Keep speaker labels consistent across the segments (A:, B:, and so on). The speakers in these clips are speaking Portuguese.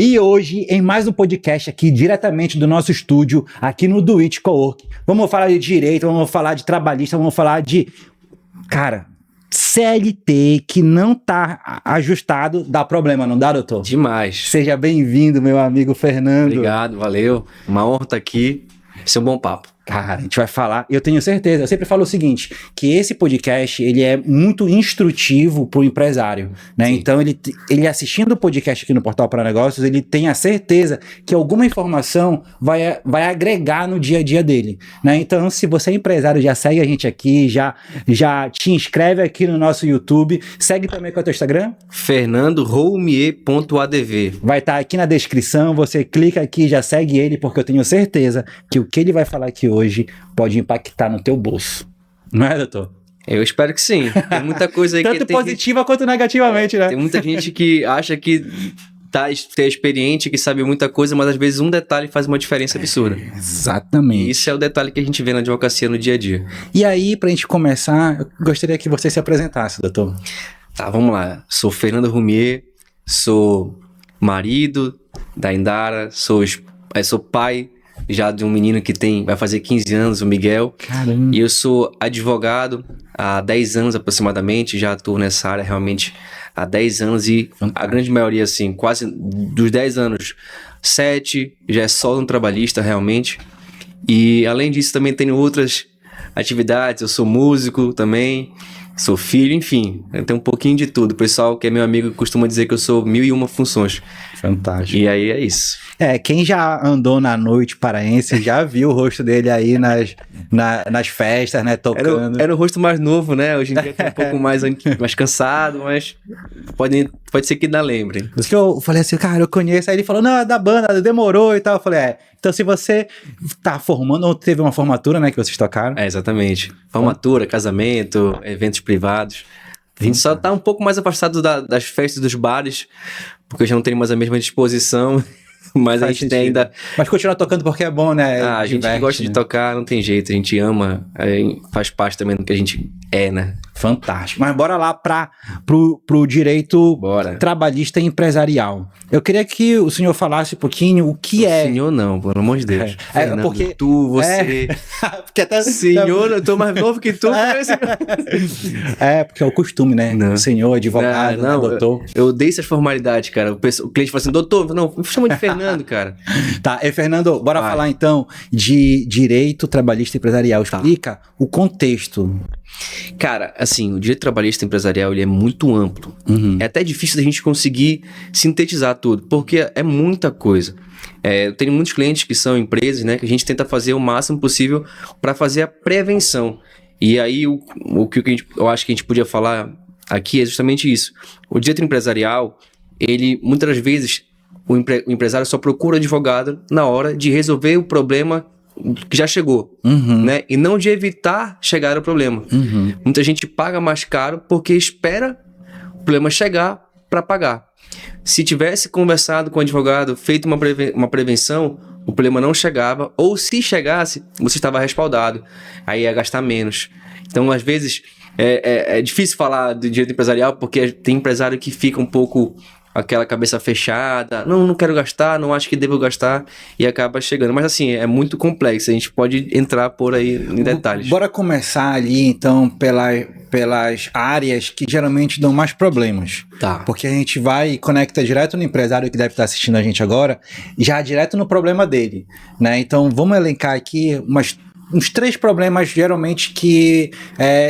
A: E hoje, em mais um podcast aqui, diretamente do nosso estúdio, aqui no Do It Cowork, vamos falar de direito, vamos falar de trabalhista, vamos falar de, cara, CLT que não tá ajustado, dá problema, não dá, doutor?
B: Demais.
A: Seja bem-vindo, meu amigo Fernando.
B: Obrigado, valeu. Uma honra estar aqui. Esse é um bom papo.
A: Cara, a gente vai falar, eu tenho certeza, eu sempre falo o seguinte, que esse podcast, ele é muito instrutivo para o empresário, né?
B: Sim.
A: Então, ele assistindo o podcast aqui no Portal para Negócios, ele tem a certeza que alguma informação vai agregar no dia a dia dele, né? Então, se você é empresário, já segue a gente aqui, já te inscreve aqui no nosso YouTube, segue também com o teu Instagram?
B: fernandoroumier.adv.
A: Vai estar aqui na descrição, você clica aqui, já segue ele, porque eu tenho certeza que o que ele vai falar aqui hoje pode impactar no teu bolso. Não é, doutor?
B: Eu espero que sim. Tem muita coisa aí
A: Tanto
B: que
A: positiva quanto negativamente, né?
B: Tem muita gente que acha que é experiente, que sabe muita coisa, mas às vezes um detalhe faz uma diferença absurda.
A: Exatamente.
B: E isso é o detalhe que a gente vê na advocacia no dia a dia.
A: E aí, pra gente começar, eu gostaria que você se apresentasse, doutor.
B: Tá, vamos lá. Sou Fernando Roumier, sou marido da Indara, sou pai já de um menino que vai fazer 15 anos, o Miguel.
A: Caramba.
B: E eu sou advogado há 10 anos aproximadamente, já atuo nessa área realmente há 10 anos e a grande maioria, assim, quase dos 10 anos, 7 já é só no trabalhista realmente. E além disso também tenho outras atividades, eu sou músico também, sou filho, enfim, eu tenho um pouquinho de tudo. O pessoal que é meu amigo costuma dizer que eu sou 1001 funções.
A: Fantástico.
B: E aí é isso.
A: Quem já andou na noite paraense já viu o rosto dele aí nas festas, né, tocando.
B: Era o rosto mais novo, né? Hoje em dia tá um pouco mais cansado, mas pode ser que ainda lembre.
A: Por isso que eu falei assim, cara, eu conheço. Aí ele falou, não, é da banda, demorou e tal. Eu falei, então se você tá formando, ou teve uma formatura, né, que vocês tocaram.
B: Exatamente. Formatura, casamento, eventos privados. A gente só tá um pouco mais afastado das festas dos bares, porque eu já não tenho mais a mesma disposição. Mas a gente tem ainda...
A: Mas continua tocando porque é bom, né?
B: A gente que gosta de tocar, não tem jeito. A gente ama, faz parte também do que a gente é, né?
A: Fantástico. Mas bora lá pro direito trabalhista e empresarial. Eu queria que o senhor falasse um pouquinho o que é...
B: Senhor não, pelo amor de Deus.
A: Fernando, porque...
B: você...
A: porque até...
B: Senhor, eu tô mais novo que tu.
A: Porque é o costume, né?
B: Não.
A: Senhor, advogado,
B: não,
A: doutor.
B: Eu odeio essas formalidades, cara. O cliente fala assim, doutor, não, me chama de Fernando, cara.
A: Tá, Fernando, bora falar então de direito trabalhista empresarial. Explica o contexto.
B: Cara, assim, o direito trabalhista empresarial, ele é muito amplo. É até difícil da gente conseguir sintetizar tudo, porque é muita coisa. Eu tenho muitos clientes que são empresas, né, que a gente tenta fazer o máximo possível para fazer a prevenção. E aí, o que eu acho que a gente podia falar aqui é justamente isso. O direito empresarial, ele, muitas das vezes, o empresário só procura advogado na hora de resolver o problema que já chegou, né? E não de evitar chegar ao problema. Muita gente paga mais caro porque espera o problema chegar para pagar. Se tivesse conversado com o advogado, feito uma prevenção, o problema não chegava, ou se chegasse, você estava respaldado. Aí ia gastar menos. Então, às vezes, é difícil falar de direito empresarial porque tem empresário que fica um pouco... aquela cabeça fechada, não quero gastar, não acho que devo gastar, e acaba chegando. Mas assim, é muito complexo, a gente pode entrar por aí em detalhes.
A: Bora começar ali, então, pelas áreas que geralmente dão mais problemas.
B: Tá.
A: Porque a gente vai e conecta direto no empresário que deve estar assistindo a gente agora, já direto no problema dele, né? Então, vamos elencar aqui uns 3 problemas, geralmente, que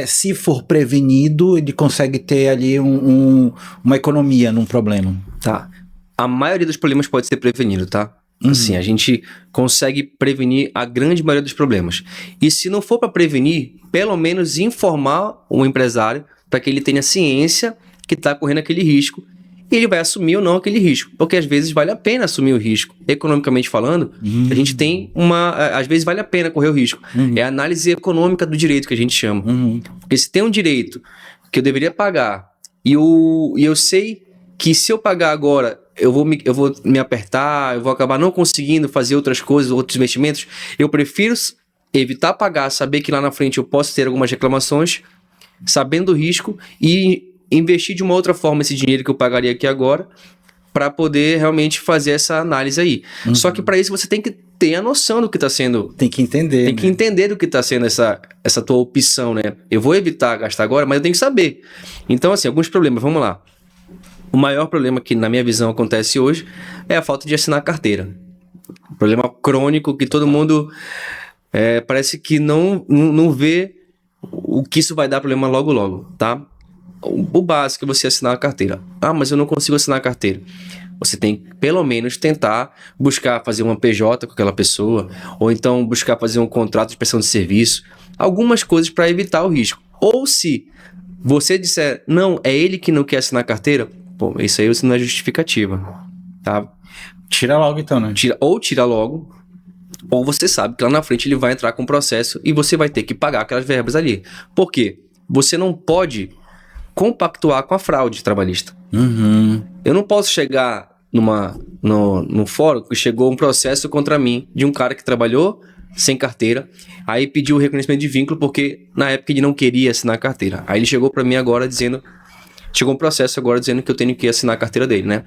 A: se for prevenido, ele consegue ter ali uma economia num problema.
B: Tá. A maioria dos problemas pode ser prevenido, tá? Assim, a gente consegue prevenir a grande maioria dos problemas. E se não for para prevenir, pelo menos informar o empresário para que ele tenha ciência que está correndo aquele risco e ele vai assumir ou não aquele risco. Porque às vezes vale a pena assumir o risco. Economicamente falando, a gente tem às vezes vale a pena correr o risco. É a análise econômica do direito que a gente chama. Porque se tem um direito que eu deveria pagar e eu sei que se eu pagar agora, eu vou me apertar, eu vou acabar não conseguindo fazer outras coisas, outros investimentos, eu prefiro evitar pagar, saber que lá na frente eu posso ter algumas reclamações, sabendo o risco e investir de uma outra forma esse dinheiro que eu pagaria aqui agora, para poder realmente fazer essa análise aí. Só que para isso você tem que ter a noção do que está sendo...
A: Tem que entender,
B: Tem que entender do que está sendo essa tua opção, né? Eu vou evitar gastar agora, mas eu tenho que saber. Então, assim, alguns problemas, vamos lá. O maior problema que, na minha visão, acontece hoje é a falta de assinar a carteira. Problema crônico que todo mundo parece que não vê o que isso vai dar problema logo logo, tá? O básico é você assinar a carteira. Ah, mas eu não consigo assinar a carteira. Você tem que, pelo menos, tentar buscar fazer uma PJ com aquela pessoa, ou então buscar fazer um contrato de prestação de serviço, algumas coisas para evitar o risco. Ou se você disser, não, é ele que não quer assinar a carteira, pô, isso aí não é justificativa, tá?
A: Tira logo então, né?
B: Tira logo, ou você sabe que lá na frente ele vai entrar com processo e você vai ter que pagar aquelas verbas ali. Por quê? Você não pode compactuar com a fraude trabalhista. Eu não posso chegar num fórum que chegou um processo contra mim de um cara que trabalhou sem carteira, aí pediu o reconhecimento de vínculo porque na época ele não queria assinar a carteira. Aí ele chegou para mim agora dizendo... Chegou um processo agora dizendo que eu tenho que assinar a carteira dele, né?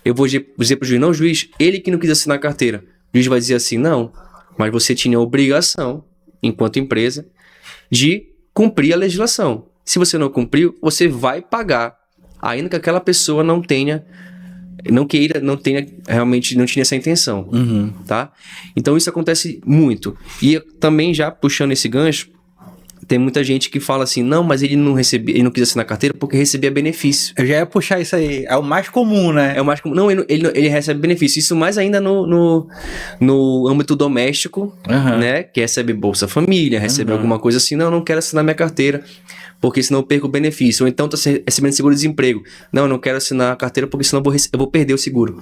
B: Eu vou dizer pro juiz, não, juiz, ele que não quis assinar a carteira. O juiz vai dizer assim, não, mas você tinha a obrigação, enquanto empresa, de cumprir a legislação. Se você não cumpriu, você vai pagar, ainda que aquela pessoa não tenha realmente não tinha essa intenção, tá? Então isso acontece muito. E também já puxando esse gancho, tem muita gente que fala assim, não, mas ele não quis assinar carteira porque recebia benefício.
A: Eu já ia puxar isso aí, é o mais comum, né?
B: É o mais comum. Não, ele recebe benefício. Isso mais ainda no âmbito doméstico, né? Que recebe Bolsa Família, recebe alguma coisa assim, não quero assinar minha carteira, porque senão eu perco o benefício. Ou então tá recebendo seguro-desemprego. Não, eu não quero assinar a carteira porque senão eu vou perder o seguro.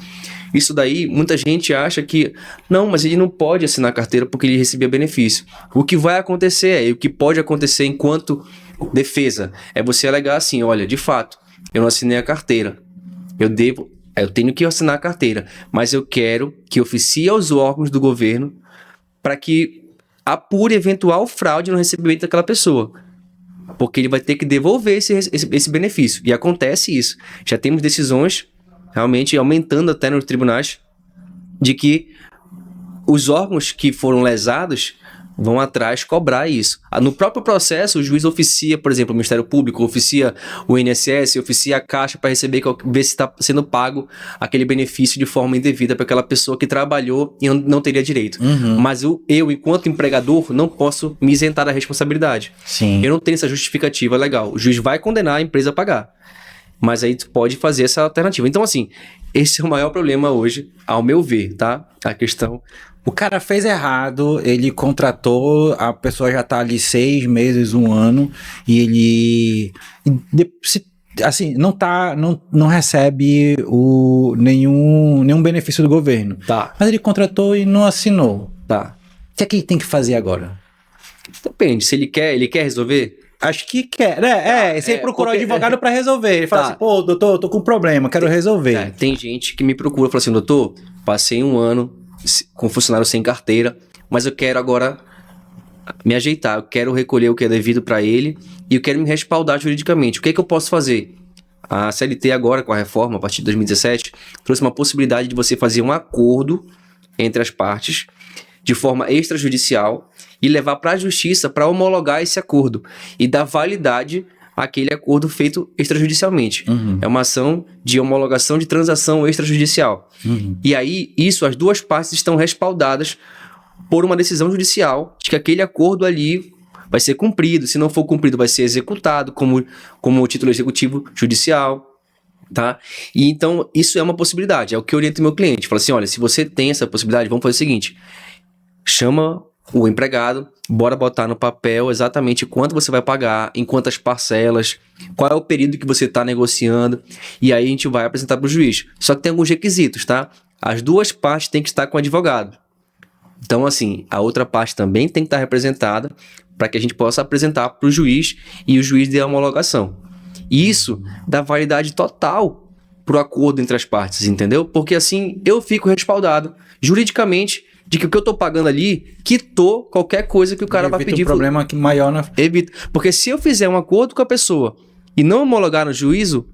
B: Isso daí, muita gente acha que, não, mas ele não pode assinar a carteira porque ele recebia benefício. O que vai acontecer o que pode acontecer enquanto defesa, é você alegar assim, olha, de fato, eu não assinei a carteira. Eu tenho que assinar a carteira, mas eu quero que oficie aos órgãos do governo para que apure eventual fraude no recebimento daquela pessoa. Porque ele vai ter que devolver esse benefício. E acontece isso. Já temos decisões realmente aumentando até nos tribunais de que os órgãos que foram lesados vão atrás cobrar isso. No próprio processo, o juiz oficia, por exemplo, o Ministério Público, oficia o INSS, oficia a Caixa para ver se está sendo pago aquele benefício de forma indevida para aquela pessoa que trabalhou e não teria direito. Mas eu, enquanto empregador, não posso me isentar da responsabilidade.
A: Sim.
B: Eu não tenho essa justificativa legal. O juiz vai condenar a empresa a pagar. Mas aí tu pode fazer essa alternativa. Então, assim, esse é o maior problema hoje, ao meu ver, tá? A questão...
A: O cara fez errado, ele contratou, a pessoa já tá ali 6 meses, 1 ano, e ele, assim, não recebe nenhum benefício do governo.
B: Tá.
A: Mas ele contratou e não assinou.
B: Tá.
A: O que é que ele tem que fazer agora?
B: Depende, se ele quer resolver...
A: Acho que quer, né? Você procurou advogado pra resolver. Ele fala assim, pô, doutor, eu tô com um problema, quero resolver.
B: Tem gente que me procura e fala assim, doutor, passei 1 ano com funcionário sem carteira, mas eu quero agora me ajeitar, eu quero recolher o que é devido para ele e eu quero me respaldar juridicamente. O que é que eu posso fazer? A CLT agora, com a reforma, a partir de 2017, trouxe uma possibilidade de você fazer um acordo entre as partes de forma extrajudicial e levar para a justiça para homologar esse acordo e dar validade àquele acordo feito extrajudicialmente. É uma ação de homologação de transação extrajudicial. E aí, as duas partes estão respaldadas por uma decisão judicial de que aquele acordo ali vai ser cumprido. Se não for cumprido, vai ser executado como título executivo judicial. Tá? E então, isso é uma possibilidade. É o que eu oriento o meu cliente. Fala assim, olha, se você tem essa possibilidade, vamos fazer o seguinte. Chama o empregado, bora botar no papel exatamente quanto você vai pagar, em quantas parcelas, qual é o período que você está negociando, e aí a gente vai apresentar para o juiz. Só que tem alguns requisitos, tá? As duas partes têm que estar com o advogado. Então, assim, a outra parte também tem que estar representada para que a gente possa apresentar para o juiz e o juiz dê a homologação. E isso dá validade total para o acordo entre as partes, entendeu? Porque assim eu fico respaldado juridicamente de que o que eu tô pagando ali quitou qualquer coisa que o cara vai pedir.
A: Um problema maior na...
B: Evita. Porque se eu fizer um acordo com a pessoa e não homologar no juízo,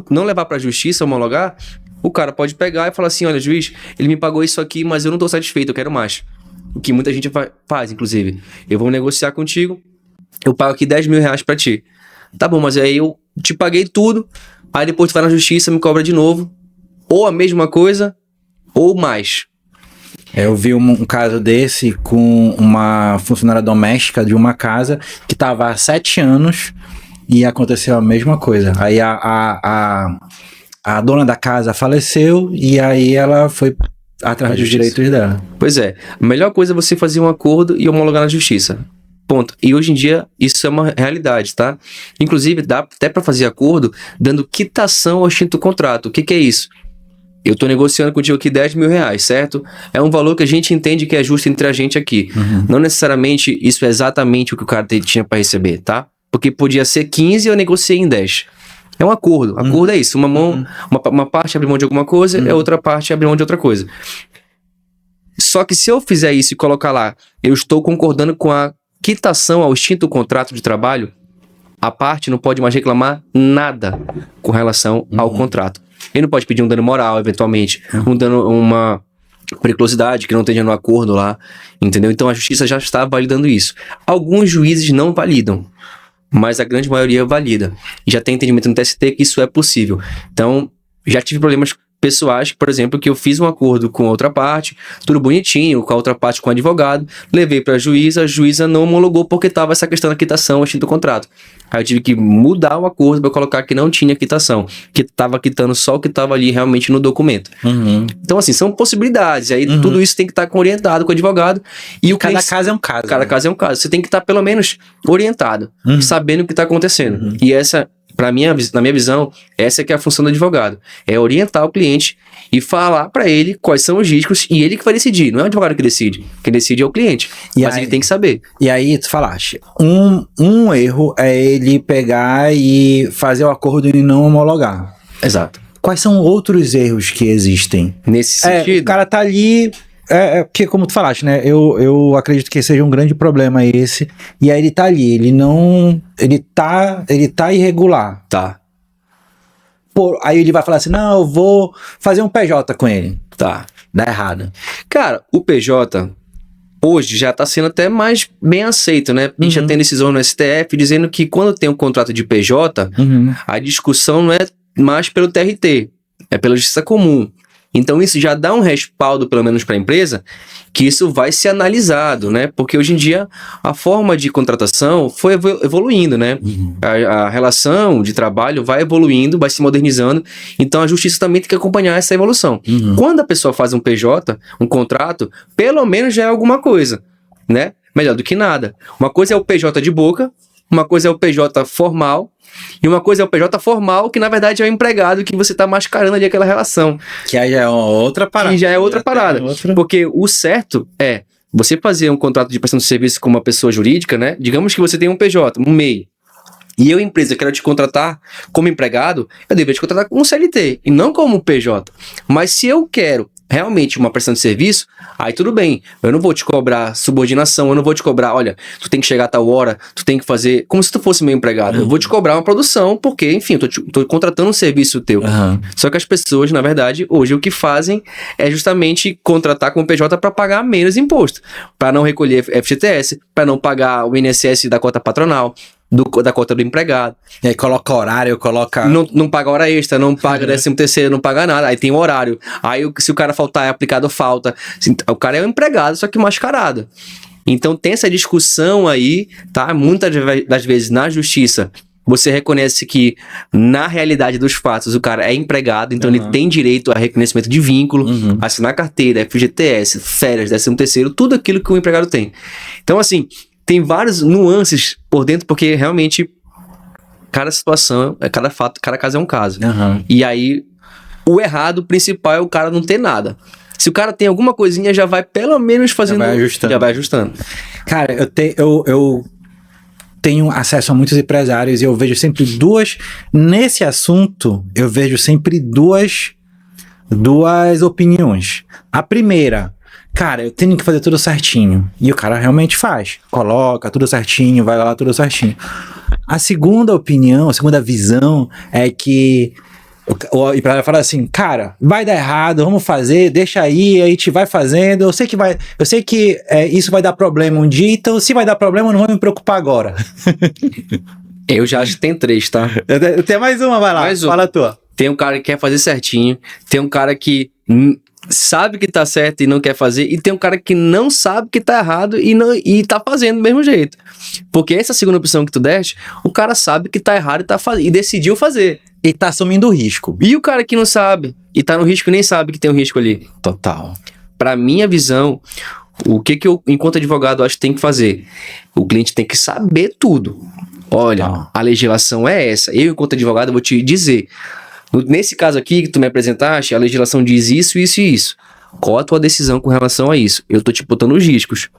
B: não levar para a justiça homologar, o cara pode pegar e falar assim, olha, juiz, ele me pagou isso aqui, mas eu não tô satisfeito, eu quero mais. O que muita gente faz, inclusive. Eu vou negociar contigo, eu pago aqui 10 mil reais pra ti. Tá bom, mas aí eu te paguei tudo, aí depois tu vai na justiça, me cobra de novo, ou a mesma coisa, ou mais.
A: Eu vi um caso desse com uma funcionária doméstica de uma casa que estava há 7 anos e aconteceu a mesma coisa. Aí a dona da casa faleceu e aí ela foi atrás dos direitos dela.
B: Pois é, a melhor coisa é você fazer um acordo e homologar na justiça. Ponto. E hoje em dia isso é uma realidade, tá? Inclusive dá até para fazer acordo dando quitação ao extinto contrato. O que que é isso? Eu tô negociando contigo aqui 10 mil reais, certo? É um valor que a gente entende que é justo entre a gente aqui. Não necessariamente isso é exatamente o que o cara tinha para receber, tá? Porque podia ser 15 e eu negociei em 10. É um acordo. Acordo é isso. Uma parte abre mão de alguma coisa e a outra parte abre mão de outra coisa. Só que se eu fizer isso e colocar lá, eu estou concordando com a quitação ao extinto contrato de trabalho, a parte não pode mais reclamar nada com relação ao contrato. Ele não pode pedir um dano moral, eventualmente, um dano, uma periculosidade que não esteja no acordo lá, entendeu? Então a justiça já está validando isso. Alguns juízes não validam, mas a grande maioria valida. E já tem entendimento no TST que isso é possível. Então, já tive problemas pessoais, por exemplo, que eu fiz um acordo com outra parte, tudo bonitinho, com a outra parte com o advogado, levei para a juíza não homologou porque estava essa questão da quitação, extinto contrato. Aí eu tive que mudar o acordo para colocar que não tinha quitação, que estava quitando só o que estava ali realmente no documento. Então, assim, são possibilidades. Aí tudo isso tem que estar orientado com o advogado. E
A: Cada caso é um caso.
B: Cada caso é um caso. Você tem que estar, pelo menos, orientado, sabendo o que está acontecendo. E essa, na minha visão, essa é que é a função do advogado. É orientar o cliente e falar para ele quais são os riscos e ele que vai decidir. Não é o advogado que decide. Quem decide é o cliente. Mas ele tem que saber.
A: E aí, tu falaste, um erro é ele pegar e fazer o acordo e não homologar.
B: Exato.
A: Quais são outros erros que existem?
B: Nesse sentido...
A: O cara tá ali... porque como tu falaste, né, eu acredito que seja um grande problema esse, e aí ele tá ali, ele tá irregular.
B: Tá.
A: Aí ele vai falar assim, não, eu vou fazer um PJ com ele.
B: Tá.
A: Dá errado.
B: Cara, o PJ hoje já tá sendo até mais bem aceito, né? A gente já tem decisão no STF dizendo que quando tem um contrato de PJ, a discussão não é mais pelo TRT, é pela justiça comum. Então isso já dá um respaldo, pelo menos para a empresa, que isso vai ser analisado, né? Porque hoje em dia a forma de contratação foi evoluindo, né? A relação de trabalho vai evoluindo, vai se modernizando, então a justiça também tem que acompanhar essa evolução. Quando a pessoa faz um PJ, um contrato, pelo menos já é alguma coisa, né? Melhor do que nada. Uma coisa é o PJ de boca, uma coisa é o PJ formal, e uma coisa é o PJ formal, que na verdade é o empregado que você tá mascarando ali aquela relação.
A: Que aí já é outra parada.
B: Que já é outra parada. Porque o certo é você fazer um contrato de prestação de serviço com uma pessoa jurídica, né? Digamos que você tem um PJ, um MEI, e eu, empresa, quero te contratar como empregado, eu deveria te contratar como CLT, e não como PJ. Mas se eu quero realmente uma prestação de serviço, aí tudo bem, eu não vou te cobrar subordinação, eu não vou te cobrar, olha, tu tem que chegar a tal hora, tu tem que fazer, como se tu fosse meu empregado, eu vou te cobrar uma produção, porque, enfim, eu tô contratando um serviço teu. Só que as pessoas, na verdade, hoje o que fazem é justamente contratar com o PJ para pagar menos imposto, para não recolher FGTS, para não pagar o INSS da cota patronal, da cota do empregado.
A: E aí coloca horário, coloca...
B: Não paga hora extra, não paga 13º, não paga nada. Aí tem o horário. Aí se o cara faltar, é aplicado falta. O cara é um empregado, só que mascarado. Então tem essa discussão aí, tá? Muitas das vezes na justiça, você reconhece que na realidade dos fatos o cara é empregado, então ele tem direito a reconhecimento de vínculo, assinar carteira, FGTS, férias, 13º, tudo aquilo que o empregado tem. Então assim... Tem várias nuances por dentro, porque realmente cada situação, cada fato, cada caso é um caso. E aí, o errado principal é o cara não ter nada. Se o cara tem alguma coisinha, já vai pelo menos fazendo... Já vai ajustando.
A: Cara, eu tenho acesso a muitos empresários e eu vejo sempre nesse assunto, eu vejo sempre duas opiniões. A primeira... Cara, eu tenho que fazer tudo certinho. E o cara realmente faz. Coloca tudo certinho, vai lá tudo certinho. A segunda opinião, a segunda visão é que O empresário fala assim, cara, vai dar errado, vamos fazer, deixa aí, a gente vai fazendo, eu sei que isso vai dar problema um dia, então se vai dar problema, eu não vou me preocupar agora.
B: Eu já acho que tem 3, tá?
A: Tem mais uma, vai lá, fala a tua.
B: Tem um cara que quer fazer certinho, tem um cara que sabe que tá certo e não quer fazer, e tem um cara que não sabe que tá errado e tá fazendo do mesmo jeito. Porque essa segunda opção que tu deste, o cara sabe que tá errado e decidiu fazer.
A: E tá assumindo o risco.
B: E o cara que não sabe, e tá no risco e nem sabe que tem um risco ali.
A: Total.
B: Pra minha visão, o que eu, enquanto advogado, acho que tem que fazer? O cliente tem que saber tudo. Olha, a legislação é essa. Eu, enquanto advogado, vou te dizer. Nesse caso aqui que tu me apresentaste, a legislação diz isso, isso e isso. Qual a tua decisão com relação a isso? Eu tô te botando os riscos.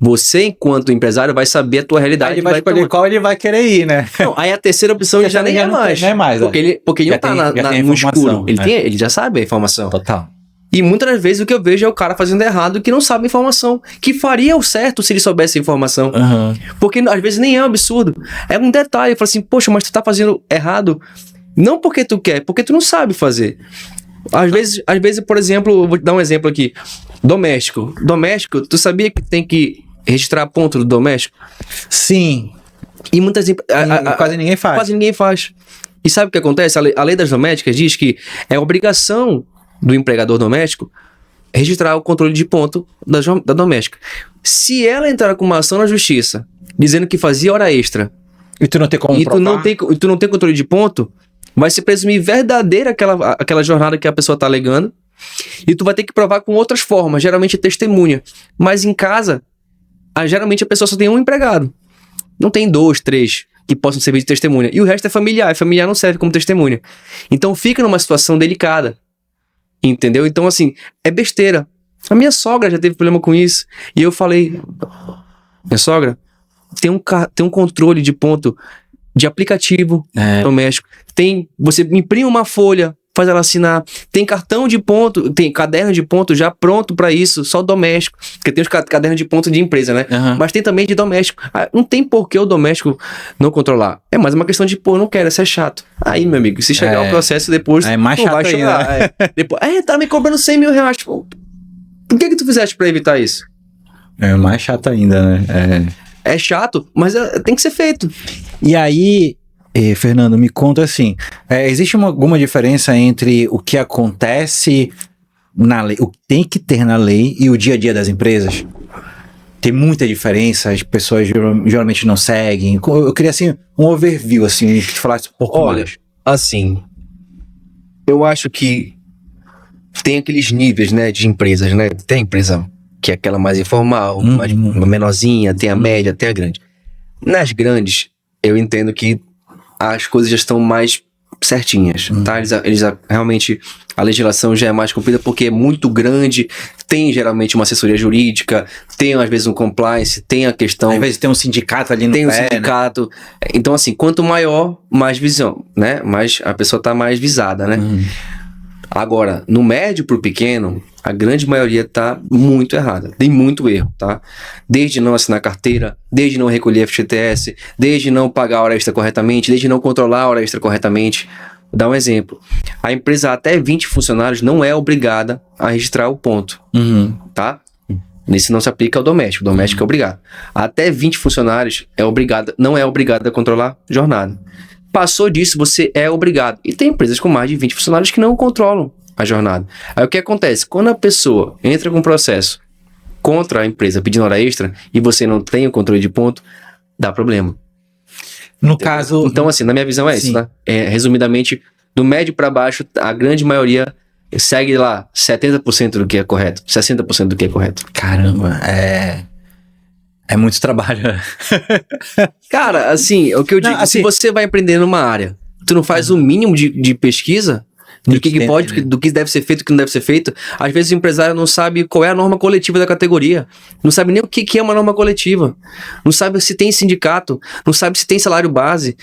B: Você, enquanto empresário, vai saber a tua realidade.
A: Aí ele vai escolher qual ele vai querer ir, né?
B: Não, aí a terceira opção já nem é mais.
A: Não é mais.
B: Porque ele não tá no escuro. Ele já sabe a informação.
A: Total.
B: E muitas das vezes o que eu vejo é o cara fazendo errado que não sabe a informação. Que faria o certo se ele soubesse a informação.
A: Uhum.
B: Porque às vezes nem é um absurdo. É um detalhe. Eu falo assim, poxa, mas tu tá fazendo errado não porque tu quer, porque tu não sabe fazer. Às vezes, por exemplo, vou te dar um exemplo aqui. Doméstico, tu sabia que tem que registrar ponto do doméstico?
A: Sim.
B: E muitas
A: quase ninguém faz.
B: Quase ninguém faz. E sabe o que acontece? A lei das domésticas diz que é obrigação do empregador doméstico registrar o controle de ponto da doméstica. Se ela entrar com uma ação na justiça dizendo que fazia hora extra
A: e tu não tem como provar,
B: tu não tem controle de ponto, vai se presumir verdadeira aquela jornada que a pessoa está alegando, e tu vai ter que provar com outras formas, geralmente testemunha. Mas em casa, geralmente a pessoa só tem um empregado. Não tem 2, 3 que possam servir de testemunha. E o resto é familiar. E familiar não serve como testemunha. Então fica numa situação delicada. Entendeu? Então, assim, é besteira. A minha sogra já teve problema com isso. E eu falei, minha sogra, tem um controle de ponto de aplicativo doméstico. Você imprime uma folha, faz ela assinar. Tem cartão de ponto, tem caderno de ponto já pronto pra isso, só doméstico. Porque tem os cadernos de ponto de empresa, né?
A: Uhum.
B: Mas tem também de doméstico. Não tem por que o doméstico não controlar. É mais uma questão de, não quero, isso é chato. Aí, meu amigo, se chegar ao processo depois,
A: é mais chato
B: vai chorar. Depois, tá me cobrando 100 mil reais. Pô, por que tu fizeste pra evitar isso?
A: É mais chato ainda, né?
B: É chato, mas tem que ser feito.
A: E aí, Fernando, me conta assim, existe alguma diferença entre o que acontece na lei, o que tem que ter na lei e o dia a dia das empresas? Tem muita diferença, as pessoas geralmente não seguem. Eu queria, assim, um overview, assim, que falasse um pouco mais.
B: Assim, eu acho que tem aqueles níveis, né, de empresas, né? Tem a empresa que é aquela mais informal, mais menorzinha, tem a média, tem a grande. Nas grandes, eu entendo que as coisas já estão mais certinhas, tá? Eles realmente, a legislação já é mais cumprida porque é muito grande, tem geralmente uma assessoria jurídica, tem às vezes um compliance, tem a questão...
A: Às vezes tem um sindicato ali no
B: tem
A: pé,
B: um sindicato.
A: Né?
B: Então, assim, quanto maior, mais visão, né? Mais a pessoa tá mais visada, né? Agora, no médio pro pequeno, a grande maioria tá muito errada. Tem muito erro, tá? Desde não assinar carteira, desde não recolher FGTS, desde não pagar a hora extra corretamente, desde não controlar a hora extra corretamente. Vou dar um exemplo. A empresa até 20 funcionários não é obrigada a registrar o ponto, tá? Nesse não se aplica ao doméstico. O doméstico é obrigado. Até 20 funcionários não é obrigado a controlar jornada. Passou disso, você é obrigado. E tem empresas com mais de 20 funcionários que não controlam a jornada. Aí o que acontece? Quando a pessoa entra com um processo contra a empresa pedindo hora extra e você não tem o controle de ponto, dá problema.
A: No caso...
B: Então, assim, na minha visão é isso, tá? Resumidamente, do médio para baixo, a grande maioria segue lá 70% do que é correto, 60% do que é correto.
A: Caramba, é muito trabalho.
B: Cara, assim, o que eu digo,
A: assim,
B: se você vai empreender numa área, tu não faz o mínimo de pesquisa do que pode, né? Do que deve ser feito, do que não deve ser feito. Às vezes o empresário não sabe qual é a norma coletiva da categoria, não sabe nem o que é uma norma coletiva, não sabe se tem sindicato, não sabe se tem salário base.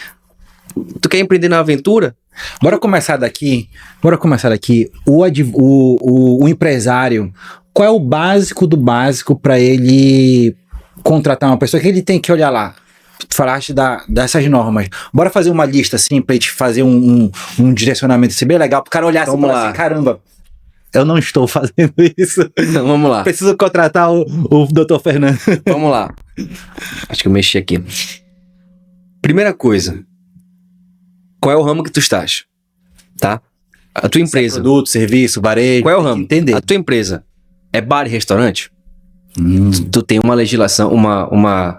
B: Tu quer empreender na aventura?
A: Bora começar daqui. O empresário, qual é o básico do básico para ele contratar uma pessoa que ele tem que olhar lá? tu falaste dessas normas. Bora fazer uma lista, assim, pra gente fazer um direcionamento assim, bem legal, pro cara olhar assim e falar assim, caramba, eu não estou fazendo isso.
B: Então, vamos lá.
A: Preciso contratar o Dr. Fernando.
B: Vamos lá. Acho que eu mexi aqui. Primeira coisa. Qual é o ramo que tu estás? Tá? A tua empresa.
A: Produto, serviço, varejo.
B: Qual é o ramo?
A: Entender.
B: A tua empresa é bar e restaurante? Tu tem uma legislação, uma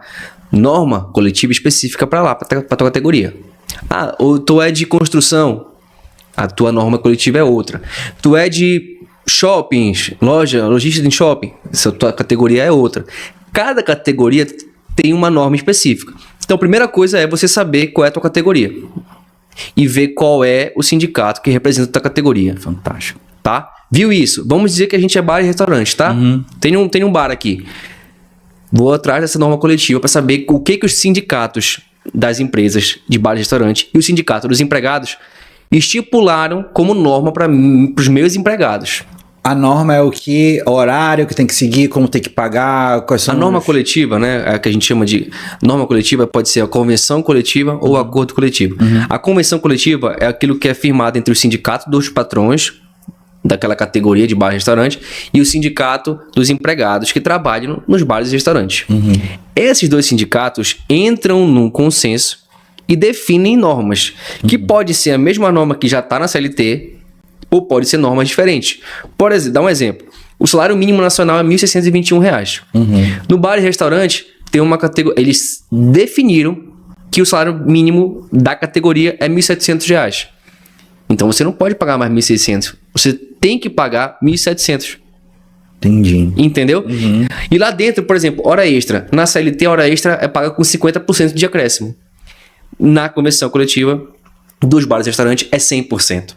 B: norma coletiva específica para lá, para tua categoria. Ah, ou tu é de construção? A tua norma coletiva é outra. Tu é de shoppings, logística em shopping? Essa tua categoria é outra. Cada categoria tem uma norma específica. Então, a primeira coisa é você saber qual é a tua categoria. E ver qual é o sindicato que representa a tua categoria.
A: Fantástico.
B: Tá? Viu isso? Vamos dizer que a gente é bar e restaurante, tá? Tem um bar aqui. Vou atrás dessa norma coletiva para saber o que os sindicatos das empresas de bar e restaurante e o sindicato dos empregados estipularam como norma para os meus empregados.
A: A norma é o que? Horário que tem que seguir, como tem que pagar, quais são
B: A norma coletiva, né, é a que a gente chama de norma coletiva, pode ser a convenção coletiva ou o acordo coletivo. A convenção coletiva é aquilo que é firmado entre o sindicato dos patrões daquela categoria de bar e restaurante e o sindicato dos empregados que trabalham nos bares e restaurantes. Esses dois sindicatos entram num consenso e definem normas, que pode ser a mesma norma que já está na CLT ou pode ser normas diferentes. Por exemplo, dá um exemplo. O salário mínimo nacional é R$ 1.621. No bar e restaurante, tem uma categoria. Eles definiram que o salário mínimo da categoria é R$ 1.700. Então você não pode pagar mais 1.600. Você tem que pagar 1.700.
A: Entendi.
B: Entendeu? E lá dentro, por exemplo, hora extra. Na CLT, a hora extra é paga com 50% de acréscimo. Na convenção coletiva dos bares e restaurantes é 100%.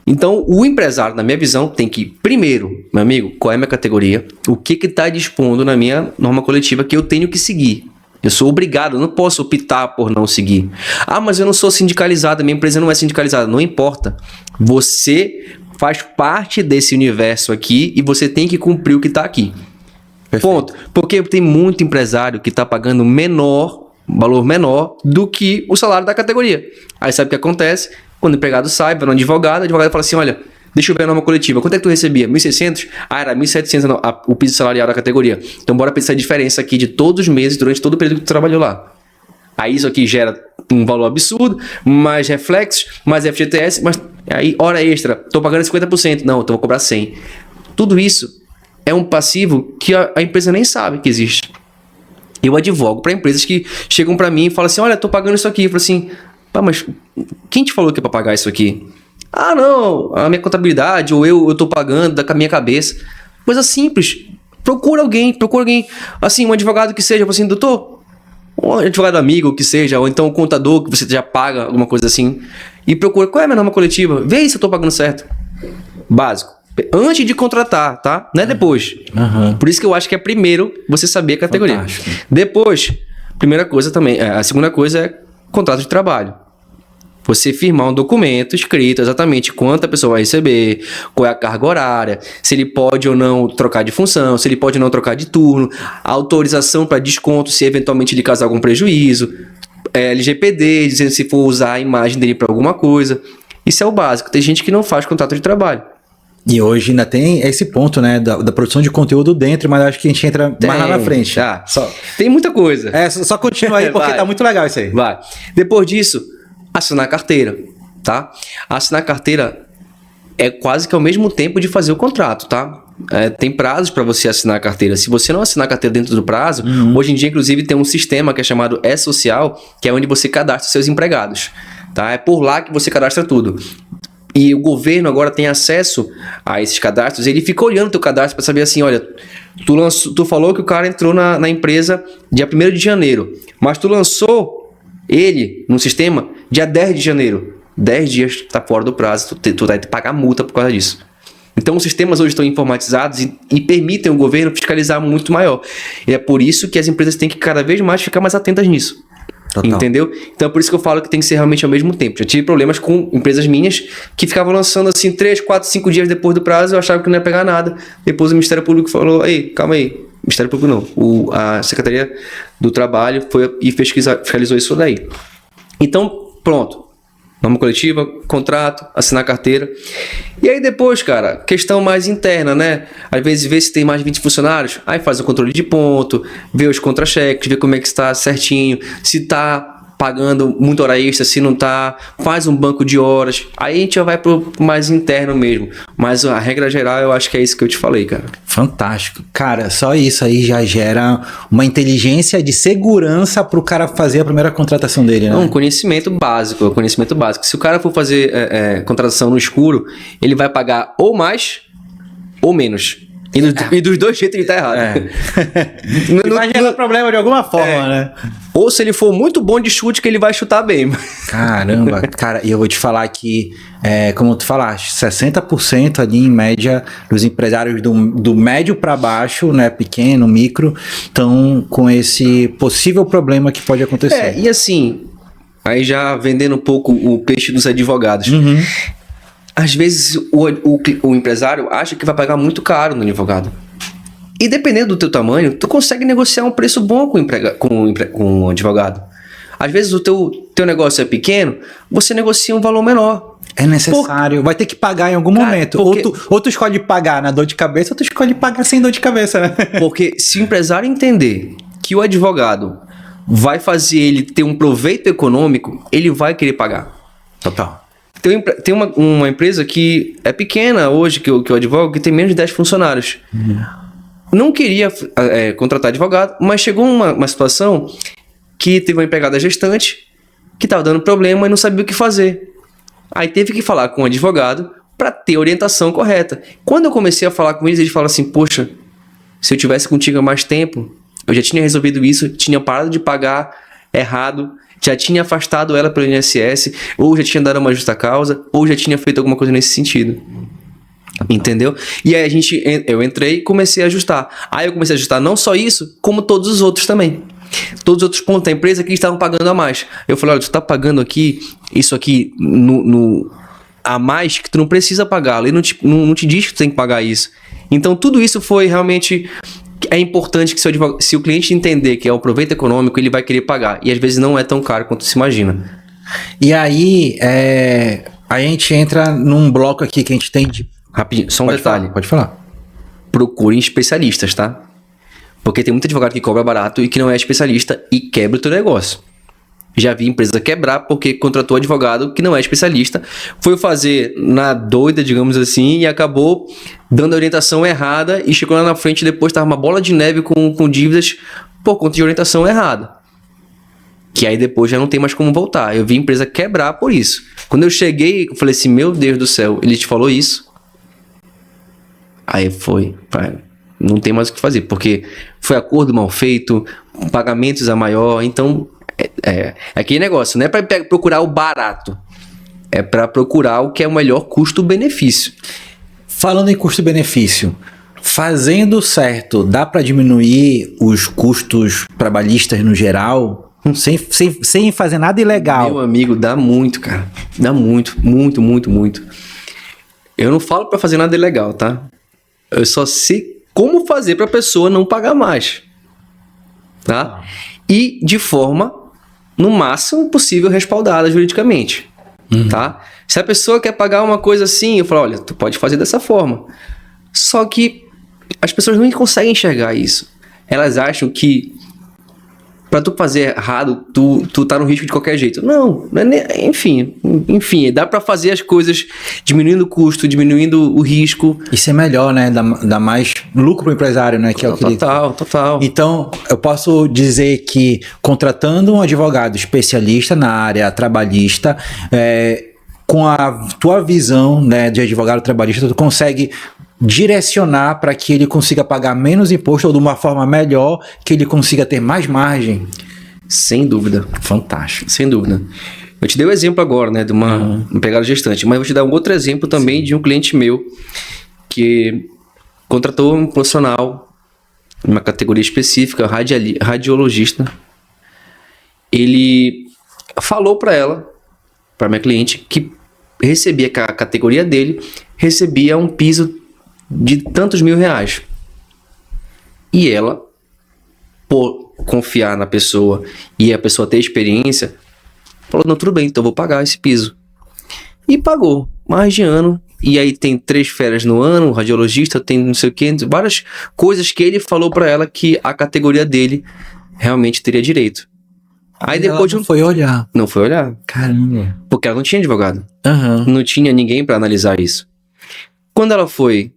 B: Então, o empresário, na minha visão, tem que, primeiro, meu amigo, qual é a minha categoria? O que está dispondo na minha norma coletiva que eu tenho que seguir? Eu sou obrigado, eu não posso optar por não seguir. Ah, mas eu não sou sindicalizado, minha empresa não é sindicalizada. Não importa. Você faz parte desse universo aqui e você tem que cumprir o que está aqui. Perfeito. Ponto. Porque tem muito empresário que está pagando valor menor do que o salário da categoria. Aí sabe o que acontece? Quando o empregado sai, vai no advogado, o advogado fala assim, olha, deixa eu ver a norma coletiva. Quanto é que tu recebia? 1.600? Ah, era 1.700 o piso salarial da categoria. Então bora pensar a diferença aqui de todos os meses, durante todo o período que tu trabalhou lá. Aí isso aqui gera um valor absurdo, mais reflexos, mais FGTS, mas aí hora extra, tô pagando 50%. Não, então vou cobrar 100%. Tudo isso é um passivo que a empresa nem sabe que existe. Eu advogo para empresas que chegam para mim e falam assim, olha, tô pagando isso aqui. Eu falo assim, pá, mas quem te falou que é para pagar isso aqui? Ah, não, a minha contabilidade, ou eu tô pagando da minha cabeça. Coisa simples. Procura alguém, assim, um advogado que seja, assim, doutor, um advogado amigo que seja, ou então um contador que você já paga, alguma coisa assim, e procura qual é a minha norma coletiva, vê aí se eu tô pagando certo. Básico. Antes de contratar, tá? Não é depois. Por isso que eu acho que é primeiro você saber a categoria. Fantástico. Depois, primeira coisa também, a segunda coisa é contrato de trabalho. Você firmar um documento escrito exatamente quanto a pessoa vai receber, qual é a carga horária, se ele pode ou não trocar de função, se ele pode ou não trocar de turno, a autorização para desconto se eventualmente lhe causar algum prejuízo, LGPD, dizendo se for usar a imagem dele para alguma coisa. Isso é o básico. Tem gente que não faz contrato de trabalho.
A: E hoje ainda tem esse ponto, né, da produção de conteúdo dentro, mas acho que a gente entra mais lá na frente.
B: Tem muita coisa.
A: Só continua aí, porque tá muito legal isso aí.
B: Vai. Depois disso, assinar a carteira, tá? Assinar a carteira é quase que ao mesmo tempo de fazer o contrato, tá? Tem prazos para você assinar a carteira. Se você não assinar a carteira dentro do prazo, hoje em dia, inclusive, tem um sistema que é chamado E-Social, que é onde você cadastra seus empregados, tá? É por lá que você cadastra tudo. E o governo agora tem acesso a esses cadastros, ele fica olhando o teu cadastro para saber assim, olha, tu falou que o cara entrou na empresa dia 1º de janeiro, mas tu lançou ele no sistema dia 10 de janeiro. 10 dias está fora do prazo, tu vai ter que pagar multa por causa disso. Então os sistemas hoje estão informatizados e permitem o governo fiscalizar muito maior. E é por isso que as empresas têm que cada vez mais ficar mais atentas nisso. Total. Entendeu? Então é por isso que eu falo que tem que ser realmente ao mesmo tempo. Já tive problemas com empresas minhas que ficavam lançando assim 3, 4, 5 dias depois do prazo, eu achava que não ia pegar nada. Depois o Ministério Público falou, ei, calma aí, Ministério Público não, a Secretaria do Trabalho foi e fiscalizou isso daí. Então, pronto. Norma coletiva, contrato, assinar carteira. E aí depois, cara, questão mais interna, né? Às vezes vê se tem mais de 20 funcionários, aí faz o controle de ponto, vê os contra-cheques, vê como é que está certinho, se tá pagando muito hora extra, se não tá, faz um banco de horas. Aí a gente já vai pro mais interno mesmo. Mas a regra geral, eu acho que é isso que eu te falei, cara.
A: Fantástico. Cara, só isso aí já gera uma inteligência de segurança pro cara fazer a primeira contratação dele, né?
B: Um conhecimento básico, Se o cara for fazer contratação no escuro, ele vai pagar ou mais ou menos. E dos dois jeitos ele tá errado.
A: Vai gerar problema de alguma forma, né?
B: Ou se ele for muito bom de chute, que ele vai chutar bem.
A: Caramba, cara, e eu vou te falar que, como tu falaste, 60% ali em média dos empresários do médio para baixo, né, pequeno, micro, estão com esse possível problema que pode acontecer.
B: E assim, aí já vendendo um pouco o peixe dos advogados. Às vezes o empresário acha que vai pagar muito caro no advogado. E dependendo do teu tamanho, tu consegue negociar um preço bom com o advogado. Às vezes o teu negócio é pequeno, você negocia um valor menor.
A: É necessário. Vai ter que pagar em algum momento. Ou tu escolhe pagar na dor de cabeça, ou tu escolhe pagar sem dor de cabeça, né?
B: Porque se o empresário entender que o advogado vai fazer ele ter um proveito econômico, ele vai querer pagar.
A: Total.
B: Tem uma empresa que é pequena hoje, que eu advogo, que tem menos de 10 funcionários. Não queria contratar advogado, mas chegou uma situação que teve uma empregada gestante que estava dando problema e não sabia o que fazer. Aí teve que falar com o advogado para ter a orientação correta. Quando eu comecei a falar com eles falaram assim, poxa, se eu tivesse contigo há mais tempo, eu já tinha resolvido isso, tinha parado de pagar errado, já tinha afastado ela pelo INSS, ou já tinha dado uma justa causa, ou já tinha feito alguma coisa nesse sentido. Entendeu? E aí eu entrei e comecei a ajustar. Aí eu comecei a ajustar não só isso, como todos os outros também. Todos os outros pontos da empresa que estavam pagando a mais. Eu falei, olha, tu tá pagando isso aqui a mais que tu não precisa pagar. A lei não te diz que tu tem que pagar isso. Então tudo isso foi realmente... É importante que se o cliente entender que é um proveito econômico, ele vai querer pagar. E às vezes não é tão caro quanto se imagina.
A: E aí, a gente entra num bloco aqui que a gente tem de...
B: Rapidinho, só um detalhe.
A: Pode falar.
B: Procurem especialistas, tá? Porque tem muito advogado que cobra barato e que não é especialista e quebra o teu negócio. Já vi empresa quebrar porque contratou advogado que não é especialista, foi fazer na doida, digamos assim, e acabou dando a orientação errada e chegou lá na frente e depois estava uma bola de neve com dívidas por conta de orientação errada. Que aí depois já não tem mais como voltar. Eu vi empresa quebrar por isso. Quando eu cheguei, eu falei assim, meu Deus do céu, ele te falou isso? Aí não tem mais o que fazer, porque foi acordo mal feito, pagamentos a maior, então... É aquele negócio, não é para procurar o barato, é para procurar o que é o melhor custo-benefício.
A: Falando em custo-benefício, fazendo certo, dá para diminuir os custos trabalhistas no geral, sem fazer nada ilegal?
B: Meu amigo, dá muito, cara. Dá muito. Eu não falo para fazer nada ilegal, tá? Eu só sei como fazer para a pessoa não pagar mais, tá? E de forma... no máximo possível respaldada juridicamente, tá? Se a pessoa quer pagar uma coisa assim, eu falo, olha, tu pode fazer dessa forma. Só que as pessoas não conseguem enxergar isso. Elas acham que pra tu fazer errado, tu tá no risco de qualquer jeito. Não é enfim, dá pra fazer as coisas diminuindo o custo, diminuindo o risco.
A: Isso é melhor, né? Dá mais lucro pro empresário, né? Que é o que
B: Total.
A: Então, eu posso dizer que contratando um advogado especialista na área trabalhista, com a tua visão, né, de advogado trabalhista, tu consegue direcionar para que ele consiga pagar menos imposto ou de uma forma melhor, que ele consiga ter mais margem.
B: Sem dúvida.
A: Fantástico.
B: Sem dúvida. Eu te dei o exemplo agora, né, de uma pegada gestante, mas eu vou te dar um outro exemplo também de um cliente meu que contratou um profissional em uma categoria específica, radiologista. Ele falou para ela, para minha cliente, que recebia, que a categoria dele recebia um piso de tantos mil reais. E ela, por confiar na pessoa e a pessoa ter experiência, falou, não, tudo bem, então eu vou pagar esse piso. E pagou, mais de ano. E aí tem 3 férias no ano, radiologista, tem não sei o que, várias coisas que ele falou pra ela que a categoria dele realmente teria direito. Aí depois
A: não foi olhar.
B: Não foi olhar.
A: Caramba.
B: Porque ela não tinha advogado.
A: Aham.
B: Não tinha ninguém pra analisar isso. Quando ela foi,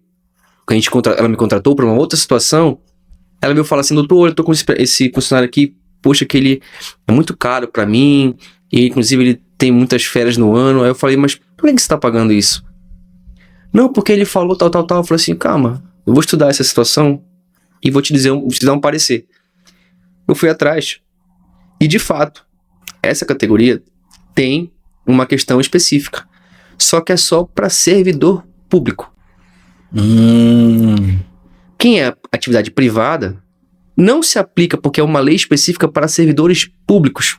B: ela me contratou pra uma outra situação, ela veio falar assim, doutor, eu tô com esse funcionário aqui, poxa, que ele é muito caro pra mim, e inclusive ele tem muitas férias no ano. Aí eu falei, mas por que você tá pagando isso? Não, porque ele falou tal. Eu falei assim, calma, eu vou estudar essa situação e vou te dar um parecer. Eu fui atrás. E de fato, essa categoria tem uma questão específica. Só que é só para servidor público. Quem é atividade privada não se aplica porque é uma lei específica para servidores públicos.